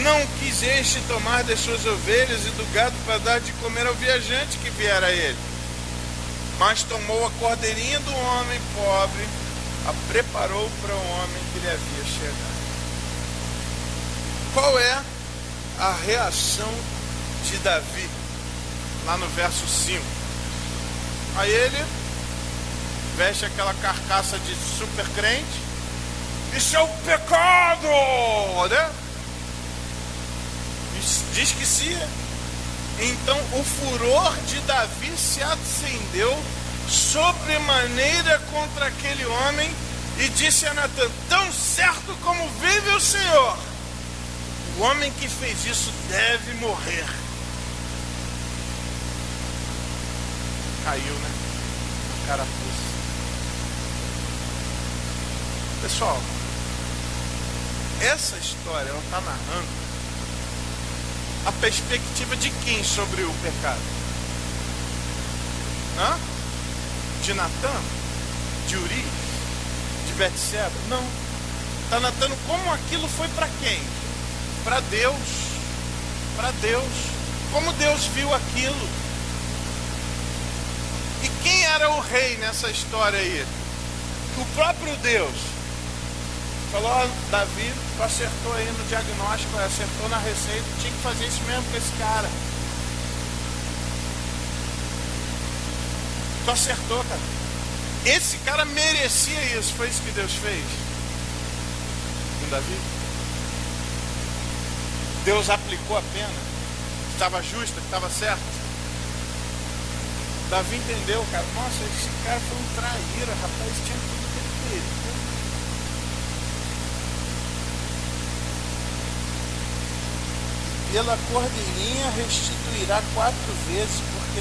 não quis este tomar das suas ovelhas e do gado para dar de comer ao viajante que viera a ele, mas tomou a cordeirinha do homem pobre, a preparou para o homem que lhe havia chegado. Qual é a reação de Davi? Lá no verso 5. Aí ele veste aquela carcaça de super crente: isso é um pecado, né? Diz que se. Então o furor de Davi se acendeu sobremaneira contra aquele homem e disse a Natan: tão certo como vive o Senhor, o homem que fez isso deve morrer. Caiu, né? A carapuça. Pessoal, essa história ela está narrando a perspectiva de quem sobre o pecado? De Natan? De Urias? De Betseba? Não. Está narrando como aquilo foi para quem? Para Deus. Para Deus. Como Deus viu aquilo. E quem era o rei nessa história aí? O próprio Deus. Falou: ó, Davi, tu acertou aí no diagnóstico, acertou na receita, tinha que fazer isso mesmo com esse cara. Tu acertou, cara. Esse cara merecia isso. Foi isso que Deus fez com Davi. Deus aplicou a pena, que estava justa, que estava certa. Davi entendeu, cara. Nossa, esse cara foi um traíra, rapaz, tinha tudo que ele queria. Pela cordeirinha restituirá 4 vezes, porque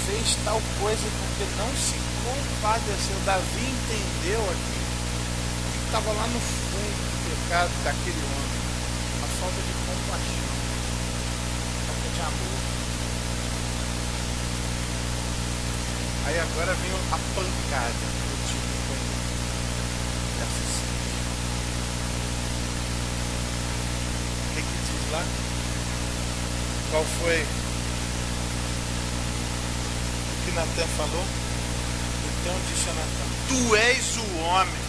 fez tal coisa, porque não se compadeceu. Davi entendeu aqui que estava lá no fundo. pecado daquele homem, uma falta de compaixão, falta de amor. Aí agora vem a pancada do tipo verso 5. O que diz lá? Qual foi o que Natã falou? Então disse a Natã: tu és o homem.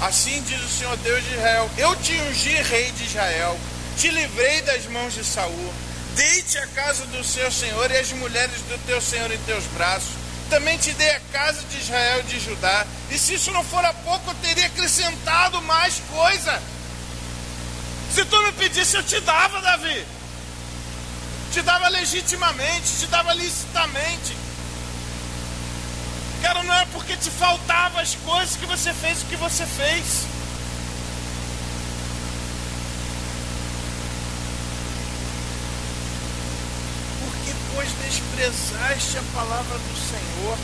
Assim diz o Senhor Deus de Israel: eu te ungi rei de Israel, te livrei das mãos de Saul, dei-te a casa do seu Senhor e as mulheres do teu Senhor em teus braços. Também te dei a casa de Israel e de Judá. E se isso não for a pouco, eu teria acrescentado mais coisa. Se tu me pedisse, eu te dava, Davi. Te dava legitimamente, te dava licitamente. Cara, não é porque te faltavam as coisas que você fez o que você fez. Porque, pois, desprezaste a palavra do Senhor.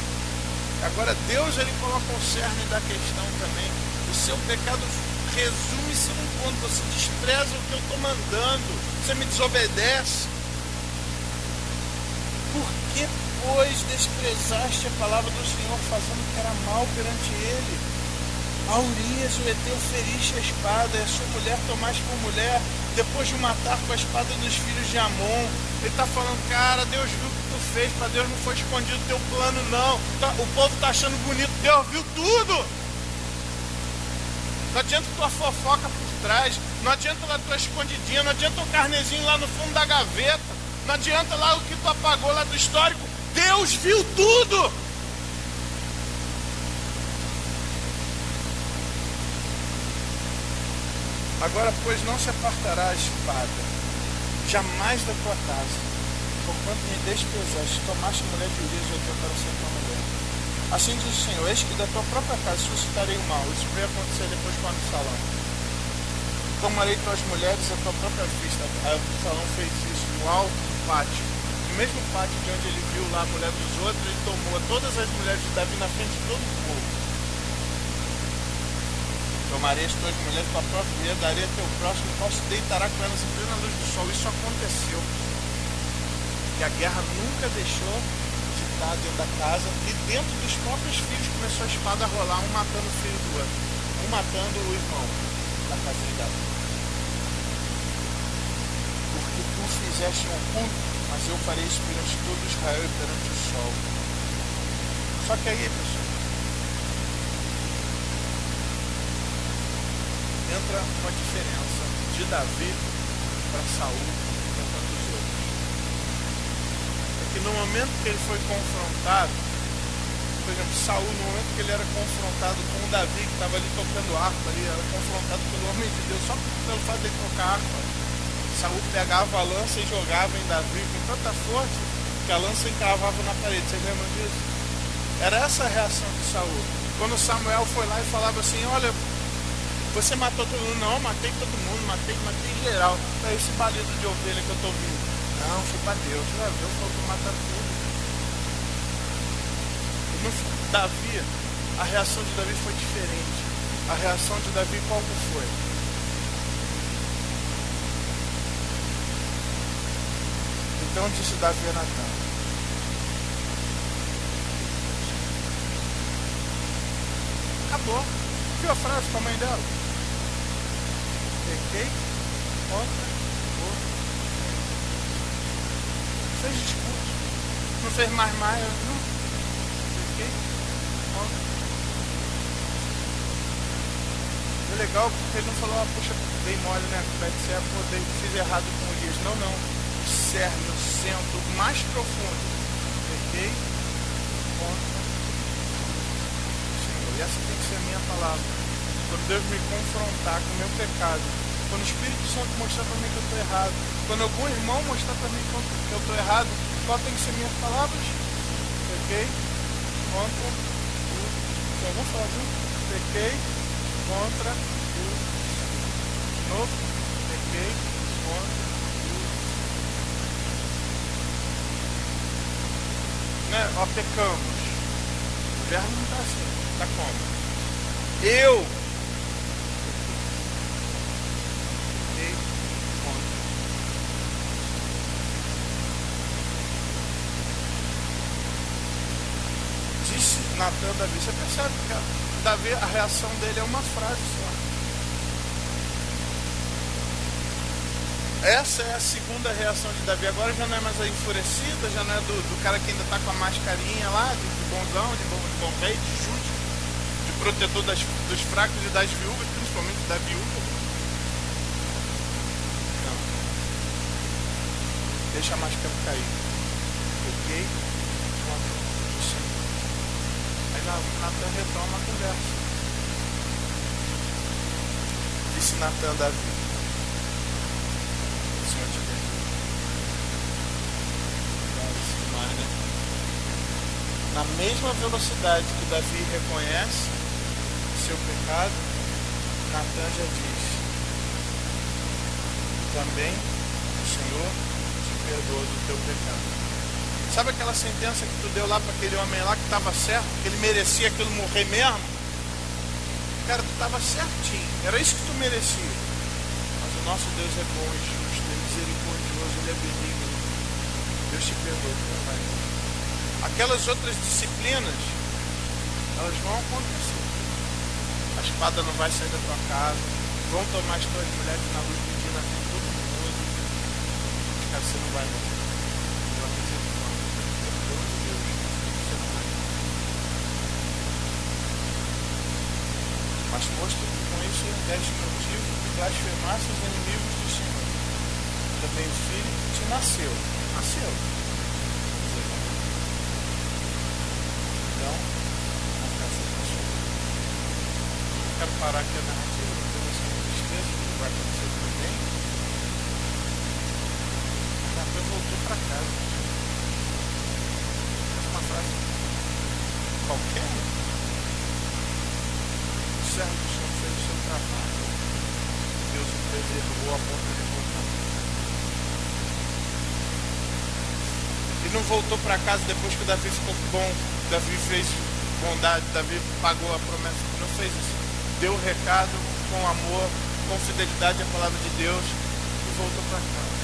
Agora, Deus, ele coloca o cerne da questão também. O seu pecado resume-se num ponto: você despreza o que eu estou mandando, você me desobedece. Por que, pois, desprezaste a palavra do Senhor, fazendo o que era mal perante ele? A Urias, o Eteu, feriste a espada, e a sua mulher tomaste por mulher, depois de o matar com a espada dos filhos de Amon. Ele está falando: cara, Deus viu o que tu fez, para Deus não foi escondido o teu plano, não. O povo está achando bonito, Deus viu tudo. Não adianta tua fofoca por trás, não adianta lá tua escondidinha, não adianta o carnezinho lá no fundo da gaveta, não adianta lá o que tu apagou lá do histórico. Deus viu tudo. Agora, pois, não se apartará a espada jamais da tua casa, porquanto me desprezaste, tomaste a mulher de Urias e o teu para ser tua mulher. Assim diz o Senhor: eis que da tua própria casa suscitarei o mal. Isso veio acontecer depois com Absalão. Tomarei tuas mulheres à tua própria vista. Absalão fez isso no alto do pátio. No mesmo pátio de onde ele viu lá a mulher dos outros, ele tomou todas as mulheres de Davi na frente de todo o povo. Tomarei as tuas mulheres para a própria vida, darei a teu próximo, qual se deitará com elas em plena luz do sol. Isso aconteceu. E a guerra nunca deixou de estar dentro da casa, e dentro dos próprios filhos começou a espada a rolar, um matando o filho do outro, um matando o irmão da casa de Davi. Porque tu fizeste um oculto, mas eu farei isso perante todo Israel e perante o sol. Só que aí, pessoal, entra uma diferença de Davi para Saul enquanto os outros. É que no momento que ele foi confrontado, por exemplo, Saul, no momento que ele era confrontado com o Davi, que estava ali tocando harpa, ali, era confrontado pelo homem de Deus, só pelo fato de ele tocar harpa, Saul pegava a lança e jogava em Davi com tanta força que a lança encravava na parede. Vocês lembram disso? Era essa a reação de Saul. Quando Samuel foi lá e falava assim: olha, você matou todo mundo? Não, matei todo mundo, matei geral. É esse balido de ovelha que eu estou ouvindo. Não, foi para Deus. Deus falou que matar tudo. E no Davi, a reação de Davi foi diferente. A reação de Davi qual que foi? Então disse Davi a Natã: acabou. Viu a frase com a mãe dela? Pequei contra o fez discurso. Não fez mais, não. Pequei contra. É legal porque ele não falou: puxa, dei mole, né? Fiz errado com o Elias. Não. O cerne, o centro, o mais profundo. Pequei contra o Senhor. E essa tem que ser a minha palavra. Quando Deus me confrontar com o meu pecado, quando o Espírito Santo mostrar para mim que eu estou errado, quando algum irmão mostrar para mim que eu estou errado, qual tem que ser minhas palavras? Pequei contra o Senhor. Vamos falar junto? Pequei contra o de novo. Pequei contra né? Ó, pecamos. O verbo não está assim. Está como? Eu Natan, Davi. Você percebe que Davi, a reação dele é uma frase só. Essa é a segunda reação de Davi. Agora já não é mais a enfurecida, já não é do cara que ainda está com a mascarinha lá, de bonzão, de bom rei, de justo, de protetor dos fracos e das viúvas, principalmente da viúva. Não. Deixa a máscara cair. Peguei do Senhor. Aí Natan retoma a conversa. Disse Natan a Davi: Senhor te perdoa. Demais, né? Na mesma velocidade que Davi reconhece seu pecado, Natan já diz: também o Senhor te perdoa do teu pecado. Sabe aquela sentença que tu deu lá para aquele homem lá que estava certo, que ele merecia aquilo morrer mesmo? Cara, tu estava certinho, era isso que tu merecia. Mas o nosso Deus é bom e justo, Ele é misericordioso, Ele é benigno. Deus te perdoa, Pai. Aquelas outras disciplinas, elas vão acontecer. A espada não vai sair da tua casa, vão tomar as tuas mulheres na luz do dia na frente de todo mundo. Cara, você não vai morrer. Mas posto que com isso deste motivo de blasfemasse os inimigos do Senhor. Também o filho te nasceu. Então, não faça isso. Quero parar aqui a narrativa, não tenho essa tristeza, que não vai acontecer também. Natan voltou para casa. Essa é uma frase qualquer. O servo do Senhor fez o seu trabalho. Deus o preservou a ponto de voltar. Ele não voltou para casa depois que o Davi ficou bom. Davi fez bondade, Davi pagou a promessa. Não fez isso. Deu o recado com amor, com fidelidade à palavra de Deus e voltou para casa.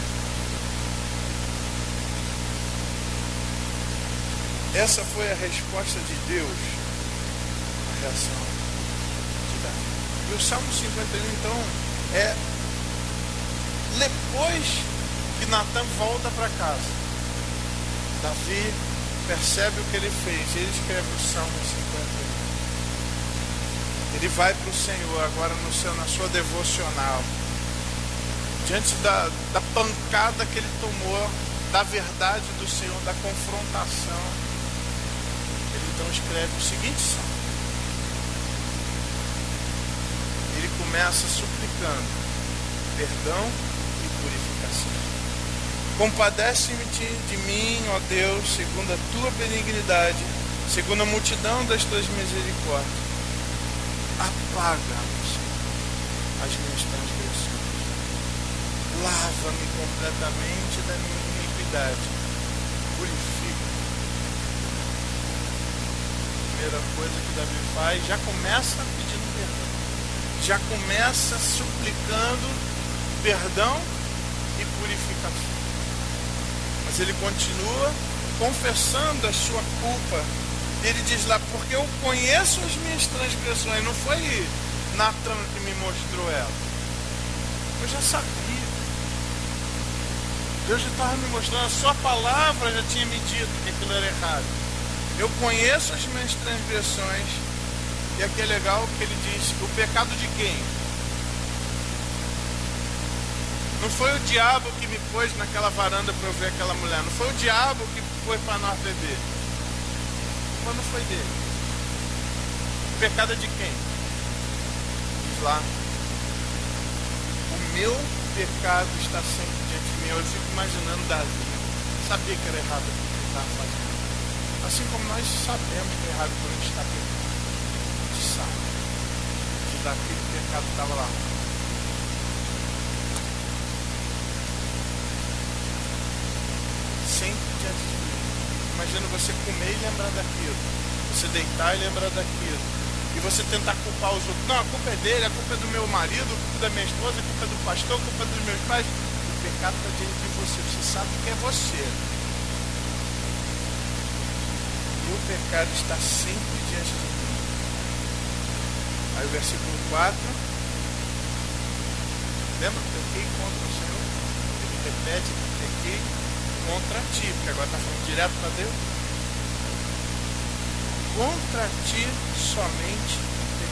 Essa foi a resposta de Deus à reação de Davi. E o Salmo 51, então, é depois que Natan volta para casa. Davi percebe o que ele fez. Ele escreve o Salmo 51. Ele vai para o Senhor agora na sua devocional. Diante da pancada que ele tomou, da verdade do Senhor, da confrontação. Ele então escreve o seguinte salmo. Ele começa suplicando perdão e purificação. Compadece-me de mim, ó Deus, segundo a tua benignidade, segundo a multidão das tuas misericórdias. Apaga, Senhor, as minhas transgressões. Lava-me completamente da minha iniquidade. Purifica. Primeira coisa que Davi faz, já começa pedindo perdão. Já começa suplicando perdão e purificação. Mas ele continua confessando a sua culpa. Ele diz lá, porque eu conheço as minhas transgressões. Não foi Natan que me mostrou ela. Eu já sabia. Deus já estava me mostrando, a sua palavra já tinha me dito que aquilo era errado. Eu conheço as minhas transgressões. E aqui é legal que ele diz, o pecado de quem? Não foi o diabo que me pôs naquela varanda para eu ver aquela mulher. Não foi o diabo que foi para nós beber. Mas não foi dele. O pecado é de quem? Diz lá. O meu pecado está sempre diante de mim. Eu fico imaginando Davi. Sabia que era errado o que ele estava fazendo. Assim como nós sabemos que é errado quando a gente está pecando. A gente sabe. Que daquele pecado estava lá. Sempre diante de mim. Imagina você comer e lembrar daquilo. Você deitar e lembrar daquilo. E você tentar culpar os outros. Não, a culpa é dele, a culpa é do meu marido, a culpa é da minha esposa, a culpa é do pastor, a culpa é dos meus pais. O pecado está diante de você. Você sabe que é você. E o pecado está sempre diante permaneças em mim. Aí o versículo 4. Lembra? Pequei contra o Senhor. Ele repete, pequei contra ti, porque agora está falando direto para Deus. Contra ti somente pequei.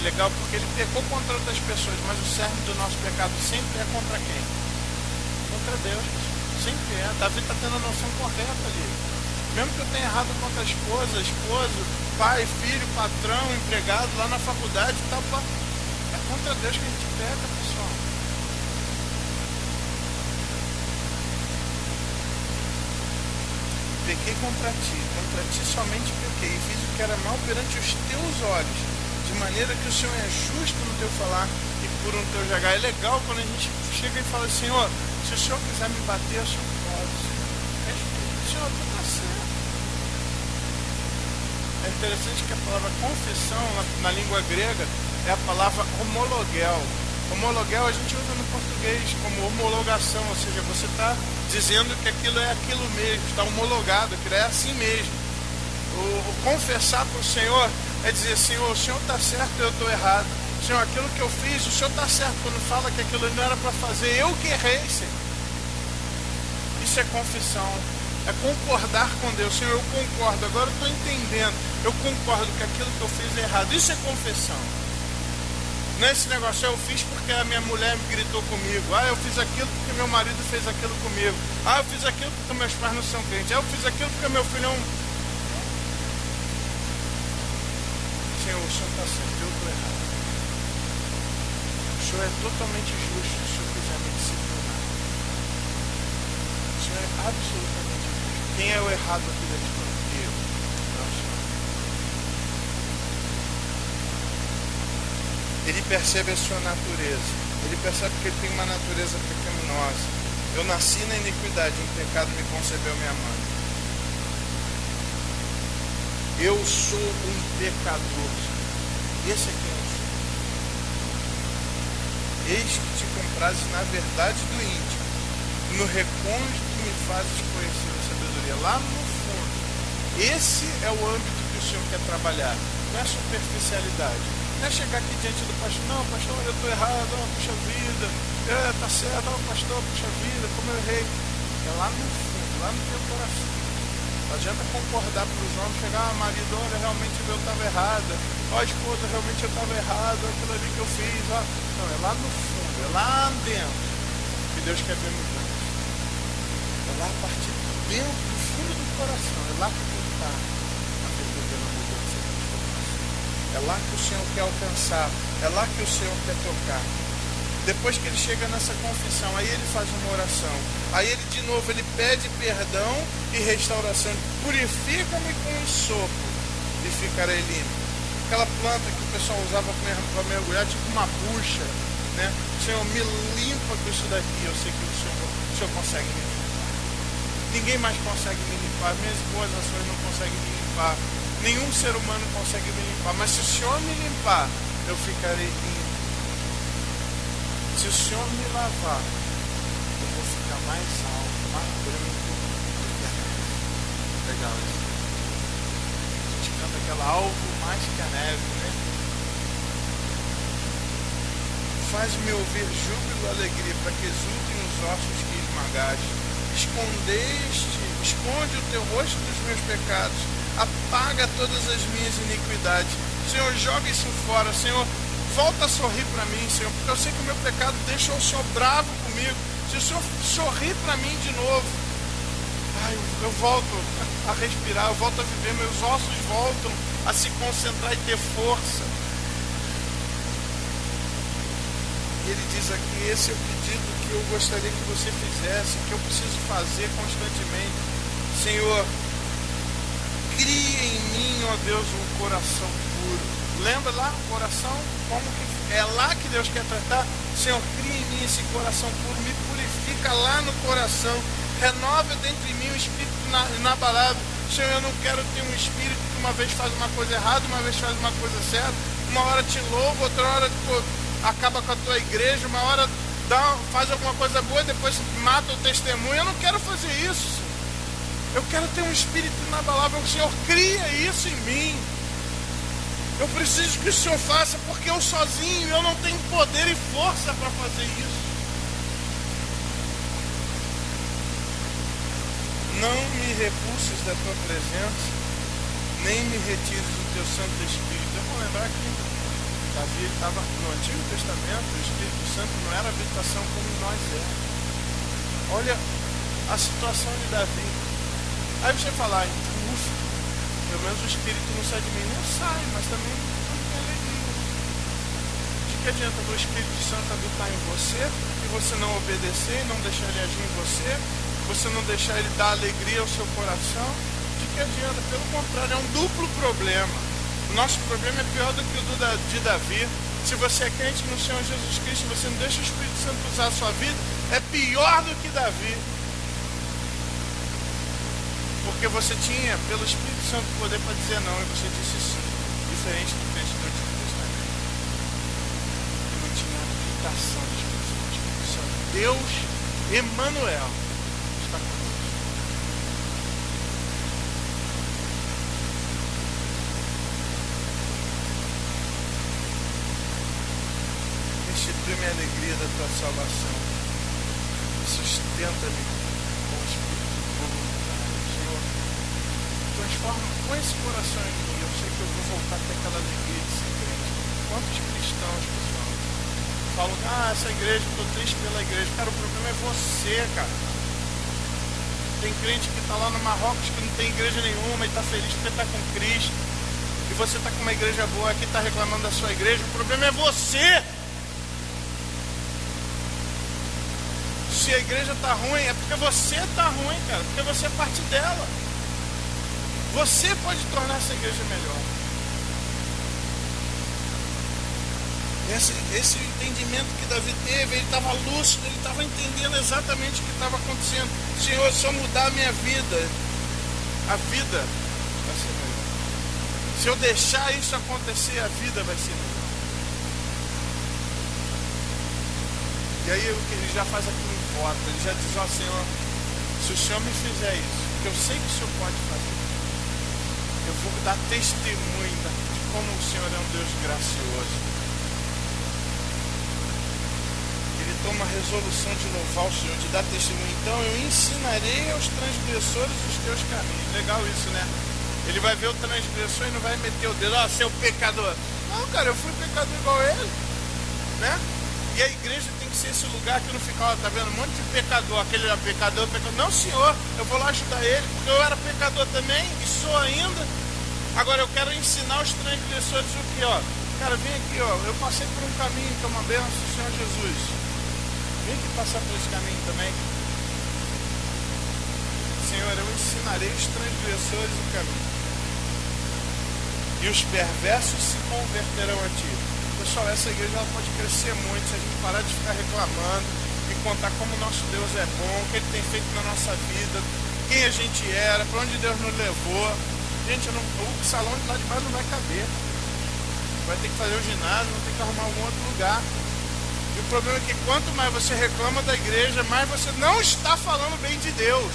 É legal porque ele pecou contra outras pessoas, mas o cerne do nosso pecado sempre é contra quem? Contra Deus, pessoal. Sempre é. Davi está tendo a noção correta ali. Mesmo que eu tenha errado contra a esposa, esposo, pai, filho, patrão, empregado, lá na faculdade, é contra Deus que a gente peca, pessoal. Pequei contra ti somente pequei, e fiz o que era mal perante os teus olhos, de maneira que o Senhor é justo no teu falar e puro no teu jagar. É legal quando a gente chega e fala, Senhor, se o Senhor quiser me bater, o Senhor pode. Senhor, tu está certo. É interessante que a palavra confissão, na língua grega, é a palavra homologel. Homologel a gente usa no português como homologação, ou seja, você está dizendo que aquilo é aquilo mesmo, está homologado, que é assim mesmo. O confessar para o Senhor é dizer, Senhor, o Senhor está certo, eu estou errado. Senhor, aquilo que eu fiz, o Senhor está certo quando fala que aquilo não era para fazer, eu que errei, Senhor. Isso é confissão, é concordar com Deus. Senhor, eu concordo, agora eu estou entendendo, eu concordo que aquilo que eu fiz é errado. Isso é confissão. Não é esse negócio, eu fiz porque a minha mulher me gritou comigo. Eu fiz aquilo porque meu marido fez aquilo comigo. Eu fiz aquilo porque meus pais não são crentes. Eu fiz aquilo porque meu filho é um... Senhor, o Senhor está certo, eu estou errado. O Senhor é totalmente justo se o Senhor quiser me disciplinar. O Senhor é absolutamente justo. Quem é o errado aqui dentro de nós? Eu. Não, Senhor. Ele percebe a sua natureza. Ele percebe que ele tem uma natureza pecaminosa. Eu nasci na iniquidade, em pecado me concebeu minha mãe. Eu sou um pecador. Esse é quem eu sou. Eis que te comprases na verdade do íntimo, no recôndito me fazes conhecer a sabedoria. Lá no fundo, esse é o âmbito que o Senhor quer trabalhar. Não é superficialidade. Não é chegar aqui diante do pastor, não, pastor, eu estou errado, puxa vida, tá certo, pastor, puxa vida, como eu errei. É lá no fundo, lá no teu coração. Não adianta concordar para os homens, chegar, marido, olha, realmente eu estava errada, esposa, realmente eu estava errado, aquilo ali que eu fiz, Não, é lá no fundo, é lá dentro que Deus quer ver mudança. É lá a partir de dentro, do fundo do coração, é lá que Deus está a verdadeira mudança e transformação. É lá que o Senhor quer alcançar, é lá que o Senhor quer tocar. Depois que ele chega nessa confissão, aí ele faz uma oração. Aí ele de novo, ele pede perdão e restauração. Purifica-me com um sopro e ficarei limpo. Aquela planta que o pessoal usava para mergulhar, tipo uma bucha, né? Senhor, me limpa com isso daqui. Eu sei que o Senhor consegue me limpar. Ninguém mais consegue me limpar. Minhas boas ações não conseguem me limpar. Nenhum ser humano consegue me limpar. Mas se o Senhor me limpar, eu ficarei limpo. Se o Senhor me lavar, eu vou ficar mais alto, mais branco do que a neve. Legal isso. A gente canta aquela alvo mais que a neve, né? Faz-me ouvir júbilo e alegria, para que exultem os ossos que esmagaste. Esconde o teu rosto dos meus pecados. Apaga todas as minhas iniquidades. Senhor, joga isso fora. Senhor, volta a sorrir para mim, Senhor, porque eu sei que o meu pecado deixou o Senhor bravo comigo. Se o Senhor sorrir para mim de novo, eu volto a respirar, eu volto a viver, meus ossos voltam a se concentrar e ter força. E ele diz aqui, esse é o pedido que eu gostaria que você fizesse, que eu preciso fazer constantemente. Senhor, cria em mim, ó Deus, um coração puro. Lembra lá, o coração, como que é lá que Deus quer tratar? Senhor, cria em mim esse coração puro, me purifica lá no coração, renova dentro de mim o espírito inabalável. Senhor, eu não quero ter um espírito que uma vez faz uma coisa errada, uma vez faz uma coisa certa, uma hora te louva, outra hora acaba com a tua igreja, uma hora faz alguma coisa boa e depois mata o testemunho. Eu não quero fazer isso, Senhor. Eu quero ter um espírito inabalável. O Senhor cria isso em mim. Eu preciso que o Senhor faça, porque eu sozinho, eu não tenho poder e força para fazer isso. Não me repulses da tua presença, nem me retires do teu Santo Espírito. Eu vou lembrar que Davi estava no Antigo Testamento, o Espírito Santo não era habitação como nós é. Olha a situação de Davi. Aí você fala, ufa, pelo menos o Espírito não sai de mim. Não sai, mas também não tem alegria. De que adianta o Espírito Santo habitar em você e você não obedecer, não deixar ele agir em você não deixar ele dar alegria ao seu coração? De que adianta? Pelo contrário, é um duplo problema. O nosso problema é pior do que o de Davi. Se você é crente no Senhor Jesus Cristo, você não deixa o Espírito Santo usar a sua vida, é pior do que Davi. Porque você tinha, pelo Espírito Santo, poder para dizer não, e você disse sim. Diferente do crente do Antigo Testamento. Não tinha habitação do Espírito Santo. Deus, Emmanuel, está conosco. Restitui-me a alegria da tua salvação. Sustenta-me com o Espírito voluntário. Senhor, transforma, põe esse coração em mim. Eu sei que eu vou voltar a ter aquela alegria de ser crente. Quantos cristãos, pessoal, falam, essa igreja, eu estou triste pela igreja. Cara, o problema é você, cara. Tem crente que está lá no Marrocos que não tem igreja nenhuma e está feliz porque está com Cristo. E você está com uma igreja boa aqui e está reclamando da sua igreja. O problema é você. Se a igreja está ruim, é porque você está ruim, cara. Porque você é parte dela. Você pode tornar essa igreja melhor. Esse entendimento que Davi teve, ele estava lúcido, ele estava entendendo exatamente o que estava acontecendo. Senhor, se eu mudar a minha vida, a vida vai ser melhor. Se eu deixar isso acontecer, a vida vai ser melhor. E aí ele já faz aquilo em voto, ele já diz, Senhor, se o Senhor me fizer isso, que eu sei que o Senhor pode fazer, eu vou dar testemunho de como o Senhor é um Deus gracioso. Ele toma a resolução de louvar o Senhor, de dar testemunho. Então eu ensinarei aos transgressores os teus caminhos. Legal isso, né? Ele vai ver o transgressor e não vai meter o dedo, seu pecador. Não, cara, eu fui pecador igual ele, né? E a igreja tem que ser esse lugar que não fica, tá vendo, um monte de pecador, aquele era pecador. Não, Senhor, eu vou lá ajudar ele, porque eu era pecador também, e sou ainda. Agora eu quero ensinar os transgressores o que, cara, vem aqui, eu passei por um caminho que é uma bênção do Senhor Jesus. Vem aqui passar por esse caminho também. Senhor, eu ensinarei os transgressores o caminho. E os perversos se converterão a ti. Pessoal, essa igreja ela pode crescer muito se a gente parar de ficar reclamando e contar como o nosso Deus é bom, o que Ele tem feito na nossa vida, quem a gente era, para onde Deus nos levou. Gente, o salão de lá de baixo não vai caber. Vai ter que fazer o ginásio, vai ter que arrumar algum outro lugar. E o problema é que quanto mais você reclama da igreja, mais você não está falando bem de Deus.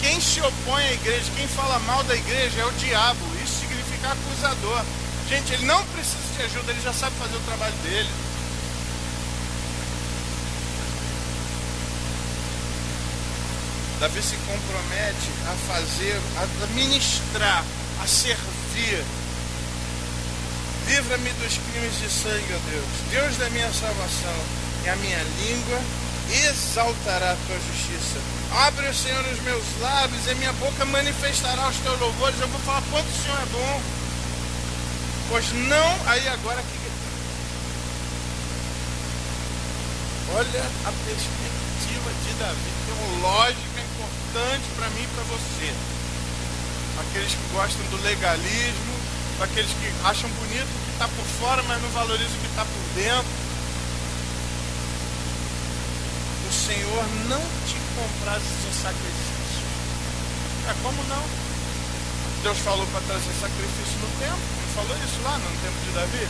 Quem se opõe à igreja, quem fala mal da igreja é o diabo. Isso significa acusador. Gente, ele não precisa de ajuda, ele já sabe fazer o trabalho dele. Davi se compromete a fazer, a ministrar, a servir. Livra-me dos crimes de sangue, ó Deus. Deus da minha salvação. E a minha língua exaltará a tua justiça. Abre, Senhor, os meus lábios, e a minha boca manifestará os teus louvores. Eu vou falar quanto o Senhor é bom. Pois não, aí agora que olha a perspectiva de Davi, teológica, importante para mim e para você. Aqueles que gostam do legalismo, aqueles que acham bonito o que está por fora, mas não valorizam o que está por dentro. O Senhor não te comprases em sacrifício. Como não? Deus falou para trazer sacrifício no templo. Não falou isso lá no tempo de Davi?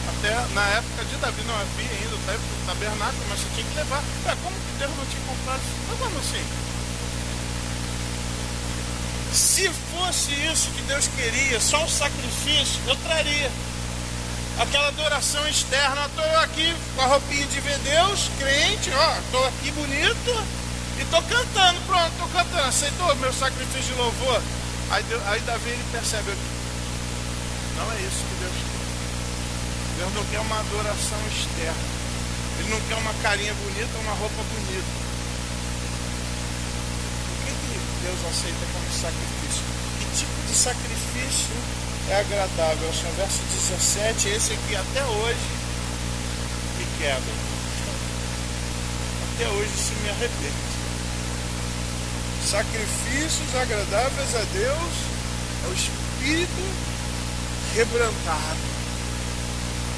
Até na época de Davi não havia ainda o tabernáculo, mas você tinha que levar. Como que Deus não tinha comprado isso? Como assim? Se fosse isso que Deus queria, só o sacrifício, eu traria aquela adoração externa. Estou aqui com a roupinha de ver Deus, crente, ó, estou aqui bonito e estou cantando, pronto, estou cantando, aceitou meu sacrifício de louvor? Aí Davi, ele percebe, não é isso que Deus quer. Deus não quer uma adoração externa, Ele não quer uma carinha bonita, uma roupa bonita. O que Deus aceita como sacrifício? Que tipo de sacrifício é agradável? O verso 17, esse aqui até hoje me quebra. Até hoje se me arrepende. Sacrifícios agradáveis a Deus é o espírito quebrantado.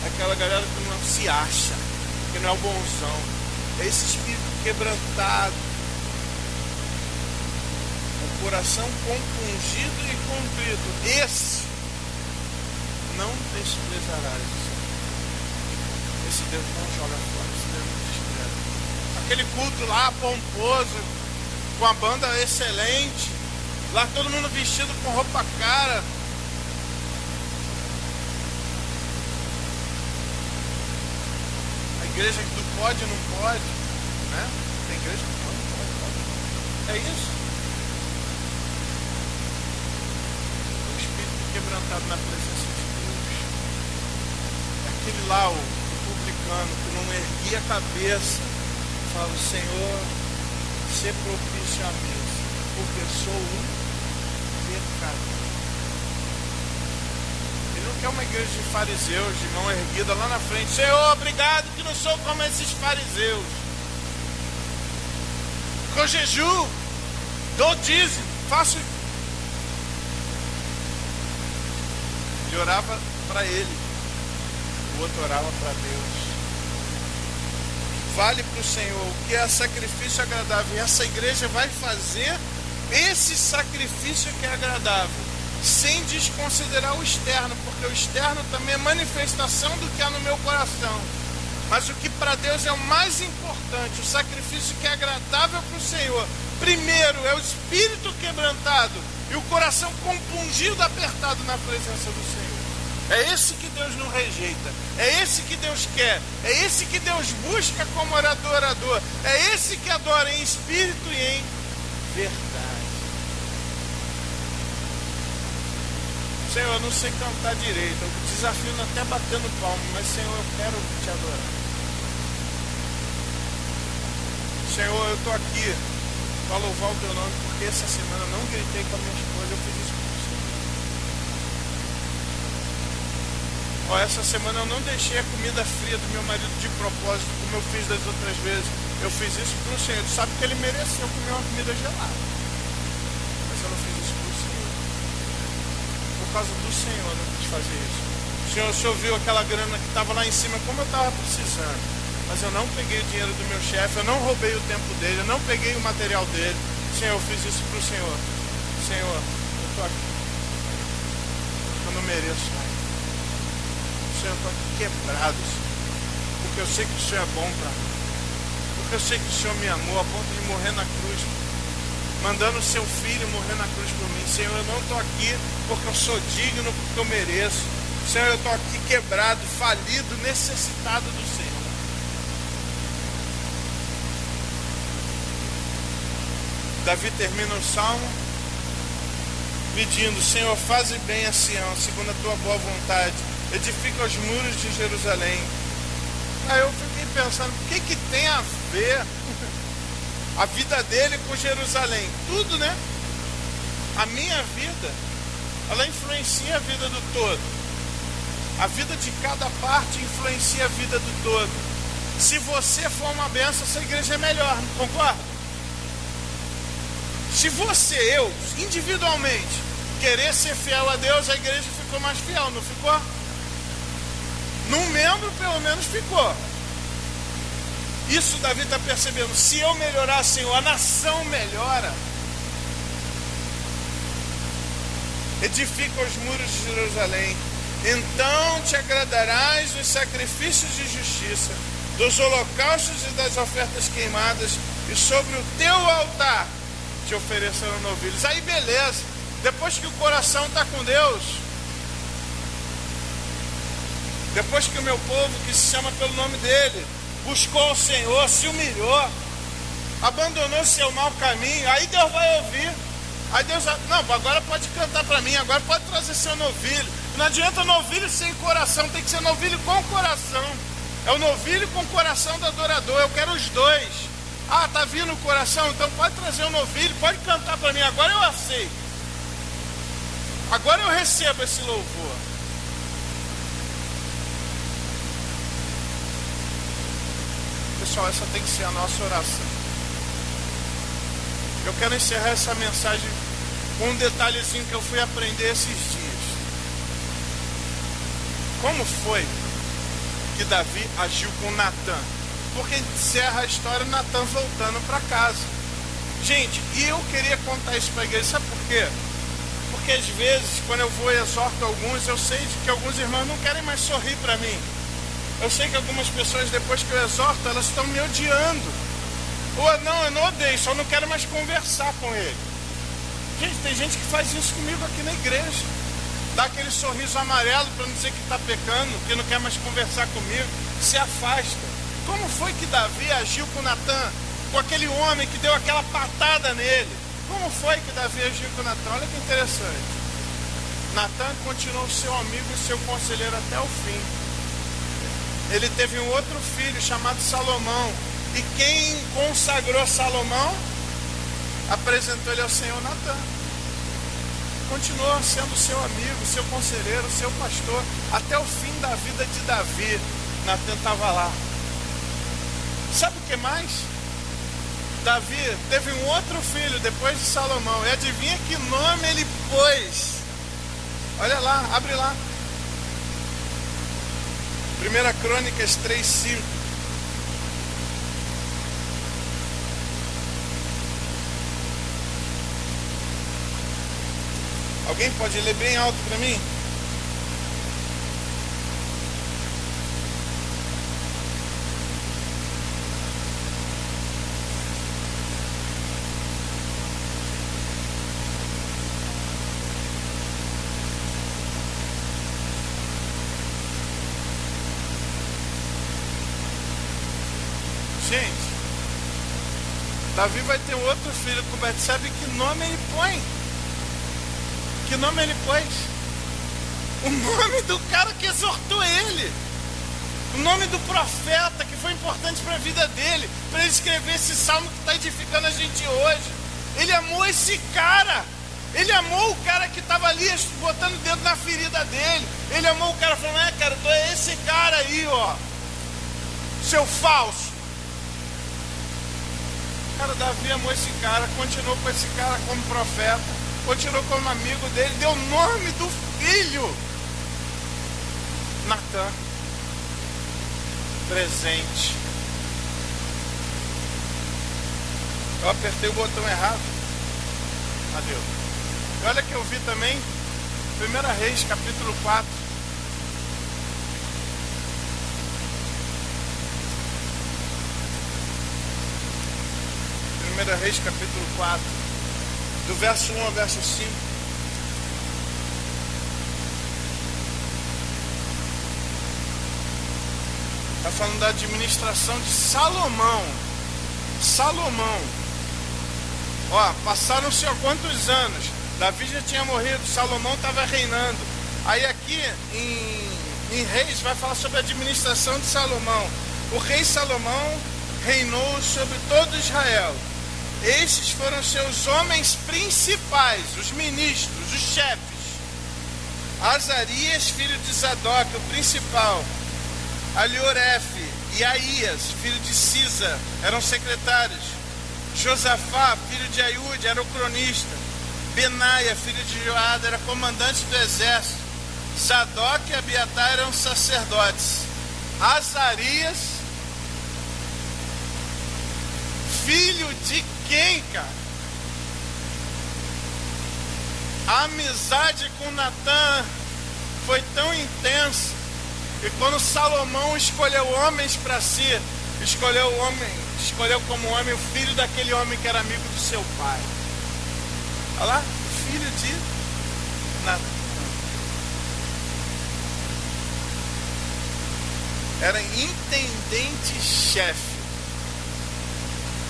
Aquela galera que não se acha, que não é o bonzão. É esse espírito quebrantado. O coração compungido e contrito. Esse não desprezarás. Esse Deus não joga fora. Esse Deus não despreza. Aquele culto lá pomposo, com a banda excelente, lá todo mundo vestido com roupa cara. A igreja do pode não pode, né? Tem igreja que pode. É isso. O espírito quebrantado na presença de Deus. É aquele lá, o publicano, que não erguia a cabeça, fala: Senhor, ser propício a mim, porque sou um pecador. Ele não quer uma igreja de fariseus, de mão erguida lá na frente. Senhor, obrigado que não sou como esses fariseus. Que eu jejuo, dou dízimo, faço. Ele orava para ele, o outro orava para Deus. Vale para o Senhor o que é sacrifício agradável. E essa igreja vai fazer esse sacrifício que é agradável, sem desconsiderar o externo, porque o externo também é manifestação do que há no meu coração. Mas o que para Deus é o mais importante, o sacrifício que é agradável para o Senhor, primeiro é o espírito quebrantado e o coração compungido, apertado na presença do Senhor. É esse que Deus não rejeita, é esse que Deus quer, é esse que Deus busca como adorador, é esse que adora em espírito e em verdade. Senhor, eu não sei cantar direito, eu desafio até batendo palmo, mas Senhor, eu quero te adorar. Senhor, eu estou aqui para louvar o teu nome, porque essa semana eu não gritei com a minha esposa, eu fiz isso com o Senhor. Essa semana eu não deixei a comida fria do meu marido de propósito, como eu fiz das outras vezes. Eu fiz isso para o Senhor. Tu sabe que ele mereceu comer uma comida gelada, mas eu não fiz isso para o Senhor. Por causa do Senhor eu não quis fazer isso. O Senhor viu aquela grana que estava lá em cima, como eu estava precisando, mas eu não peguei o dinheiro do meu chefe, eu não roubei o tempo dele, eu não peguei o material dele. Senhor, eu fiz isso para o Senhor. Senhor, eu estou aqui, eu não mereço mais. Senhor, eu estou aqui quebrado, Senhor, porque eu sei que o Senhor é bom para mim, porque eu sei que o Senhor me amou a ponto de morrer na cruz, mandando o seu filho morrer na cruz por mim. Senhor, eu não estou aqui porque eu sou digno, porque eu mereço. Senhor, eu estou aqui quebrado, falido, necessitado do Senhor. Davi termina o salmo pedindo: Senhor, faze bem a Sião, segundo a tua boa vontade, edifica os muros de Jerusalém. Aí eu fiquei pensando, o que tem a ver a vida dele com Jerusalém? Tudo, né? A minha vida, ela influencia a vida do todo. A vida de cada parte influencia a vida do todo. Se você for uma bênção, essa igreja é melhor, não concorda? Se você, eu, individualmente, querer ser fiel a Deus, a igreja ficou mais fiel, não ficou? Num membro, pelo menos, ficou. Isso Davi está percebendo. Se eu melhorar, Senhor, a nação melhora. Edifica os muros de Jerusalém. Então te agradarás dos sacrifícios de justiça, dos holocaustos e das ofertas queimadas, e sobre o teu altar te oferecerão novilhos. Aí beleza, Depois que o coração está com Deus, depois que o meu povo, que se chama pelo nome dele, buscou o Senhor, se humilhou, abandonou seu mau caminho, aí Deus vai ouvir. Aí Deus vai, não, agora pode cantar para mim, agora pode trazer seu novilho. Não adianta novilho sem coração, tem que ser novilho com coração. É o novilho com coração do adorador, eu quero os dois. Ah, tá vindo o coração, então pode trazer o novilho, pode cantar para mim, agora eu aceito. Agora eu recebo esse louvor. Pessoal, essa tem que ser a nossa oração. Eu quero encerrar essa mensagem com um detalhezinho que eu fui aprender esses dias. Como foi que Davi agiu com Natã? Porque encerra a história Natã voltando para casa. Gente, e eu queria contar isso para a igreja, sabe por quê? Porque às vezes, quando eu vou e exorto alguns, eu sei que alguns irmãos não querem mais sorrir para mim. Eu sei que algumas pessoas, depois que eu exorto, elas estão me odiando. Ou não, eu não odeio, só não quero mais conversar com ele. Gente, tem gente que faz isso comigo aqui na igreja. Dá aquele sorriso amarelo para não dizer que está pecando, que não quer mais conversar comigo, se afasta. Como foi que Davi agiu com Natã, com aquele homem que deu aquela patada nele? Como foi que Davi agiu com Natã? Olha que interessante. Natã continuou seu amigo e seu conselheiro até o fim. Ele teve um outro filho chamado Salomão. E quem consagrou Salomão, apresentou ele ao Senhor, Natã. Continuou sendo seu amigo, seu conselheiro, seu pastor, até o fim da vida de Davi. Natã estava lá. Sabe o que mais? Davi teve um outro filho depois de Salomão. E adivinha que nome ele pôs? Olha lá, abre lá. 1 Crônicas 3:5. Alguém pode ler bem alto para mim? Gente, Davi vai ter um outro filho com Betsebe. Que nome ele põe? Que nome ele pôs? O nome do cara que exortou ele. O nome do profeta que foi importante para a vida dele, para ele escrever esse salmo que está edificando a gente hoje. Ele amou esse cara. Ele amou o cara que estava ali botando o dedo na ferida dele. Ele amou o cara, falando, cara, tu é esse cara aí, ó, seu falso. Cara, Davi amou esse cara, continuou com esse cara como profeta, continuou como amigo dele, deu o nome do filho, Natã, presente. Eu apertei o botão errado. Adeus. E olha que eu vi também 1 Reis, capítulo 4. Reis, capítulo 4, do verso 1 ao verso 5. Está falando da administração de Salomão. Salomão. Ó, passaram-se há quantos anos? Davi já tinha morrido, Salomão estava reinando. Aí aqui em Reis vai falar sobre a administração de Salomão. O rei Salomão reinou sobre todo Israel. Estes foram seus homens principais, os ministros, os chefes. Azarias, filho de Zadok, o principal. Aliorefe e Aías, filho de Cisa, eram secretários. Josafá, filho de Aiude, era o cronista. Benaia, filho de Joada, era comandante do exército. Zadok e Abiatar eram sacerdotes. Azarias, filho de quem, cara? A amizade com Natã foi tão intensa que quando Salomão escolheu homens para si, escolheu como homem o filho daquele homem que era amigo do seu pai. Olha lá, filho de Natan. Era intendente-chefe.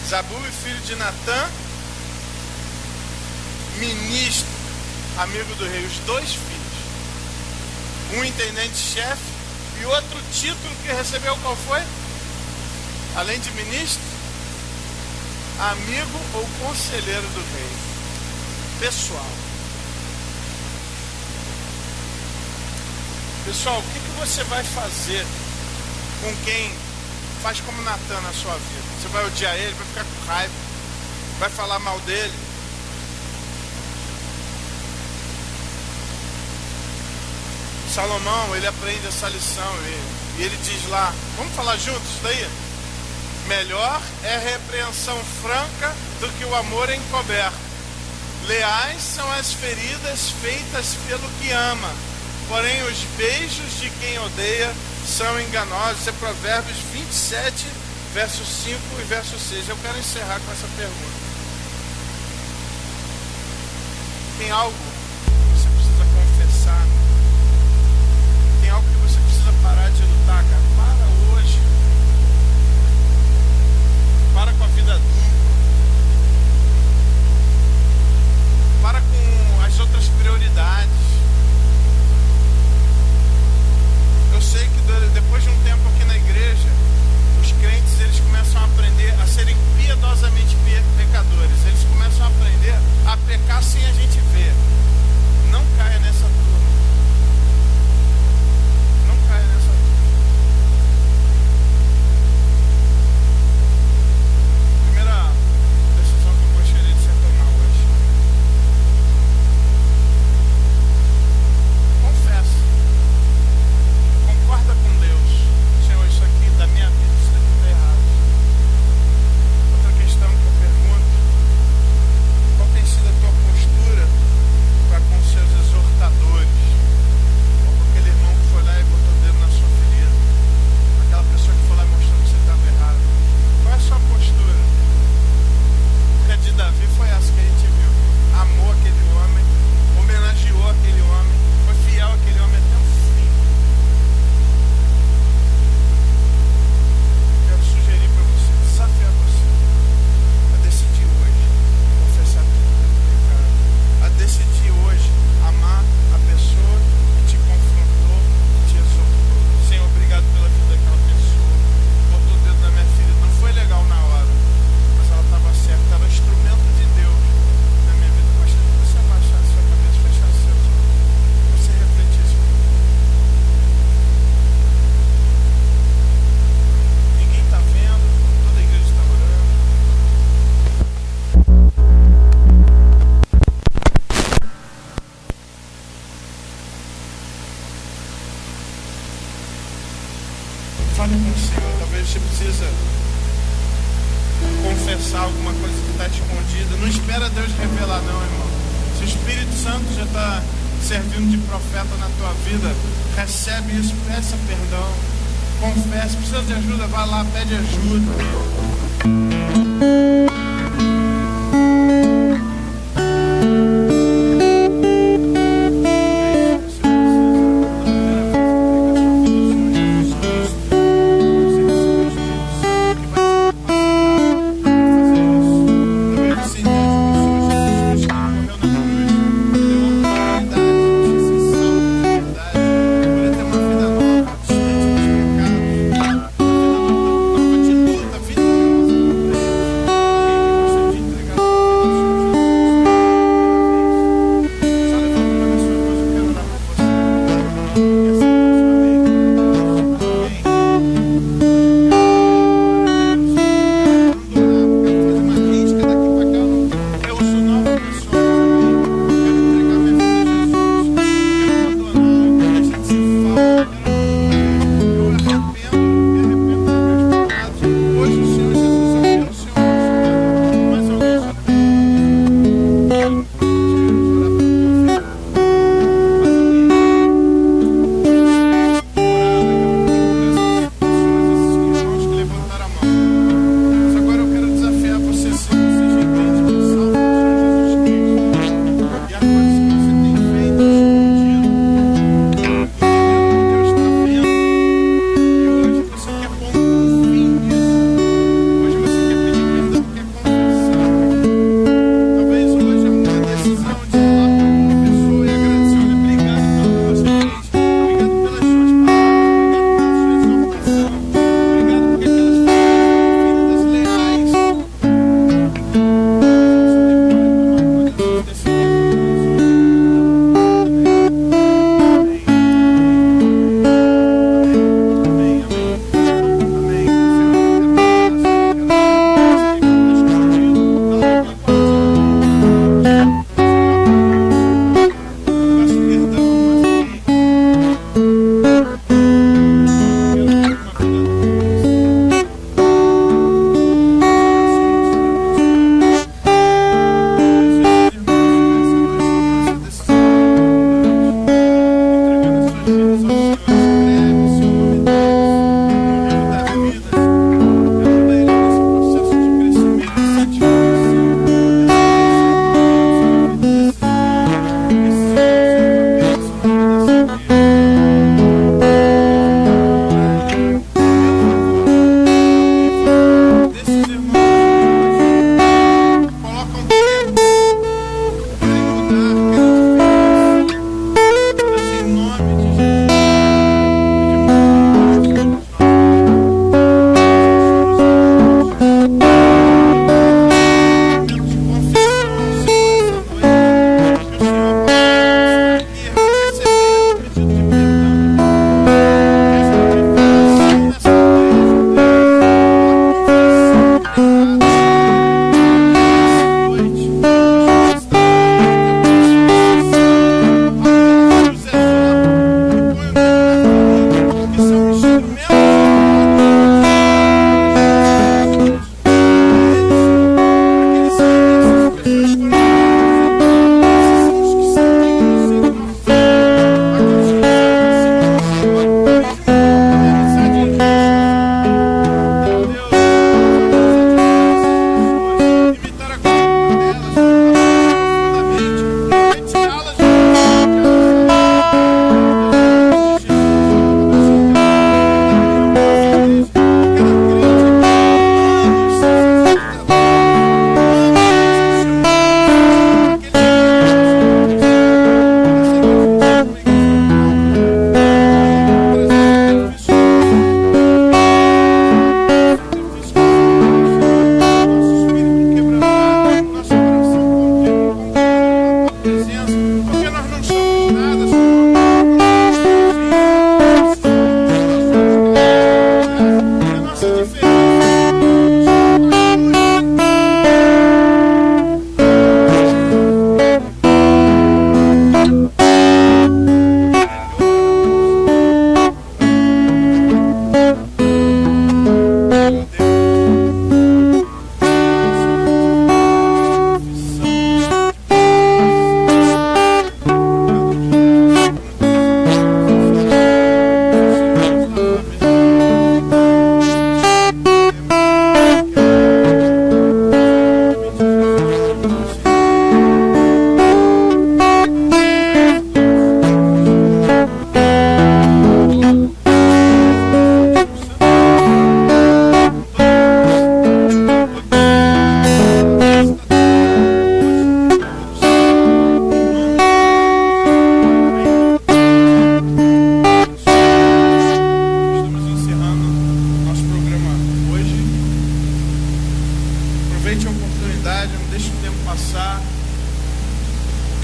Zabul, filho de Natan, ministro, amigo do rei, os dois filhos. Um intendente-chefe e outro título que recebeu qual foi? Além de ministro, amigo ou conselheiro do rei. Pessoal. Pessoal, o que você vai fazer com quem faz como Natan na sua vida? Você vai odiar ele, vai ficar com raiva, vai falar mal dele? Salomão, ele aprende essa lição e ele diz lá, vamos falar juntos isso daí? Melhor é repreensão franca do que o amor encoberto. Leais são as feridas feitas pelo que ama, porém os beijos de quem odeia são enganosos. Isso é Provérbios 27, verso 5 e verso 6. Eu quero encerrar com essa pergunta. Tem algo que você precisa confessar? Tem algo que você precisa parar de lutar, cara? Para hoje. Para com a vida dupla. Para com as outras prioridades. Eu sei que depois de um tempo aqui na igreja, os crentes eles começam a aprender a serem piedosamente pecadores. Eles começam a aprender a pecar sem a gente ver. Não caia nessa turma. Não caia nessa turma. Primeira decisão que eu gostaria de ser tomar hoje. Confessa. Concorda com Deus. Senhor, isso aqui da minha vida, isso aqui está errado. Outra questão que eu pergunto: qual tem sido a tua postura para com seus exortadores? Ou com aquele irmão que foi lá e botou o dedo na sua ferida? Aquela pessoa que foi lá e mostrou que você estava errado. Qual é a sua postura? Porque a de Davi foi essa que a gente viu. Amou aquele homem, homenageou aquele homem, foi fiel àquele homem até o fim. Quero sugerir para você, desafiar você a decidir hoje confessar tudo pelo pecado, a decidir hoje amar a pessoa que te confrontou, que te exortou. Senhor, obrigado pela vida daquela pessoa. Botou o dedo na minha filha, não foi legal na hora, mas ela estava certa, estava instrumento de Deus na minha vida. Eu gostaria que você abaixasse sua cabeça, fechasse seus olhos, você refletisse comigo. Ninguém está vendo, toda a igreja está orando. Fale com o Senhor, talvez você precisa confessar alguma coisa que está escondida. Não espera Deus revelar não, irmão. Se o Espírito Santo já está servindo de profeta na tua vida, recebe isso, peça perdão, confesse. Precisa de ajuda, vai lá, pede ajuda.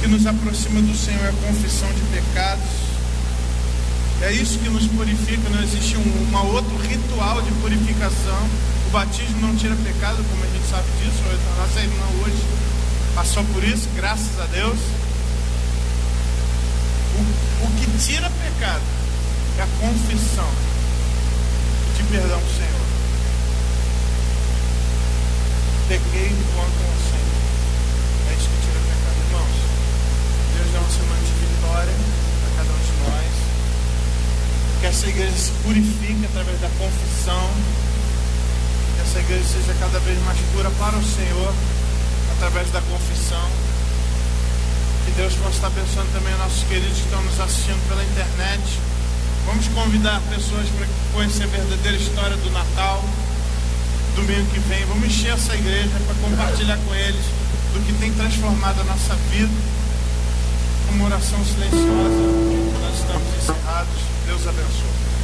nos aproxima do Senhor é a confissão de pecados. É isso que nos purifica. Não existe um outro ritual de purificação. O batismo não tira pecado, como a gente sabe disso. A nossa irmã hoje passou por isso, graças a Deus. O que tira pecado é a confissão de perdão ao Senhor. Pequei contra o Senhor. É isso que tira pecado. Irmãos, Deus dá uma semana de vitória a cada um de nós. Que essa igreja se purifique através da confissão. Que essa igreja seja cada vez mais pura para o Senhor através da confissão. Que Deus possa estar abençoando também nossos queridos que estão nos assistindo pela internet. Vamos convidar pessoas para conhecer a verdadeira história do Natal. Domingo que vem, vamos encher essa igreja para compartilhar com eles do que tem transformado a nossa vida. Uma oração silenciosa. Nós estamos encerrados. Deus abençoe.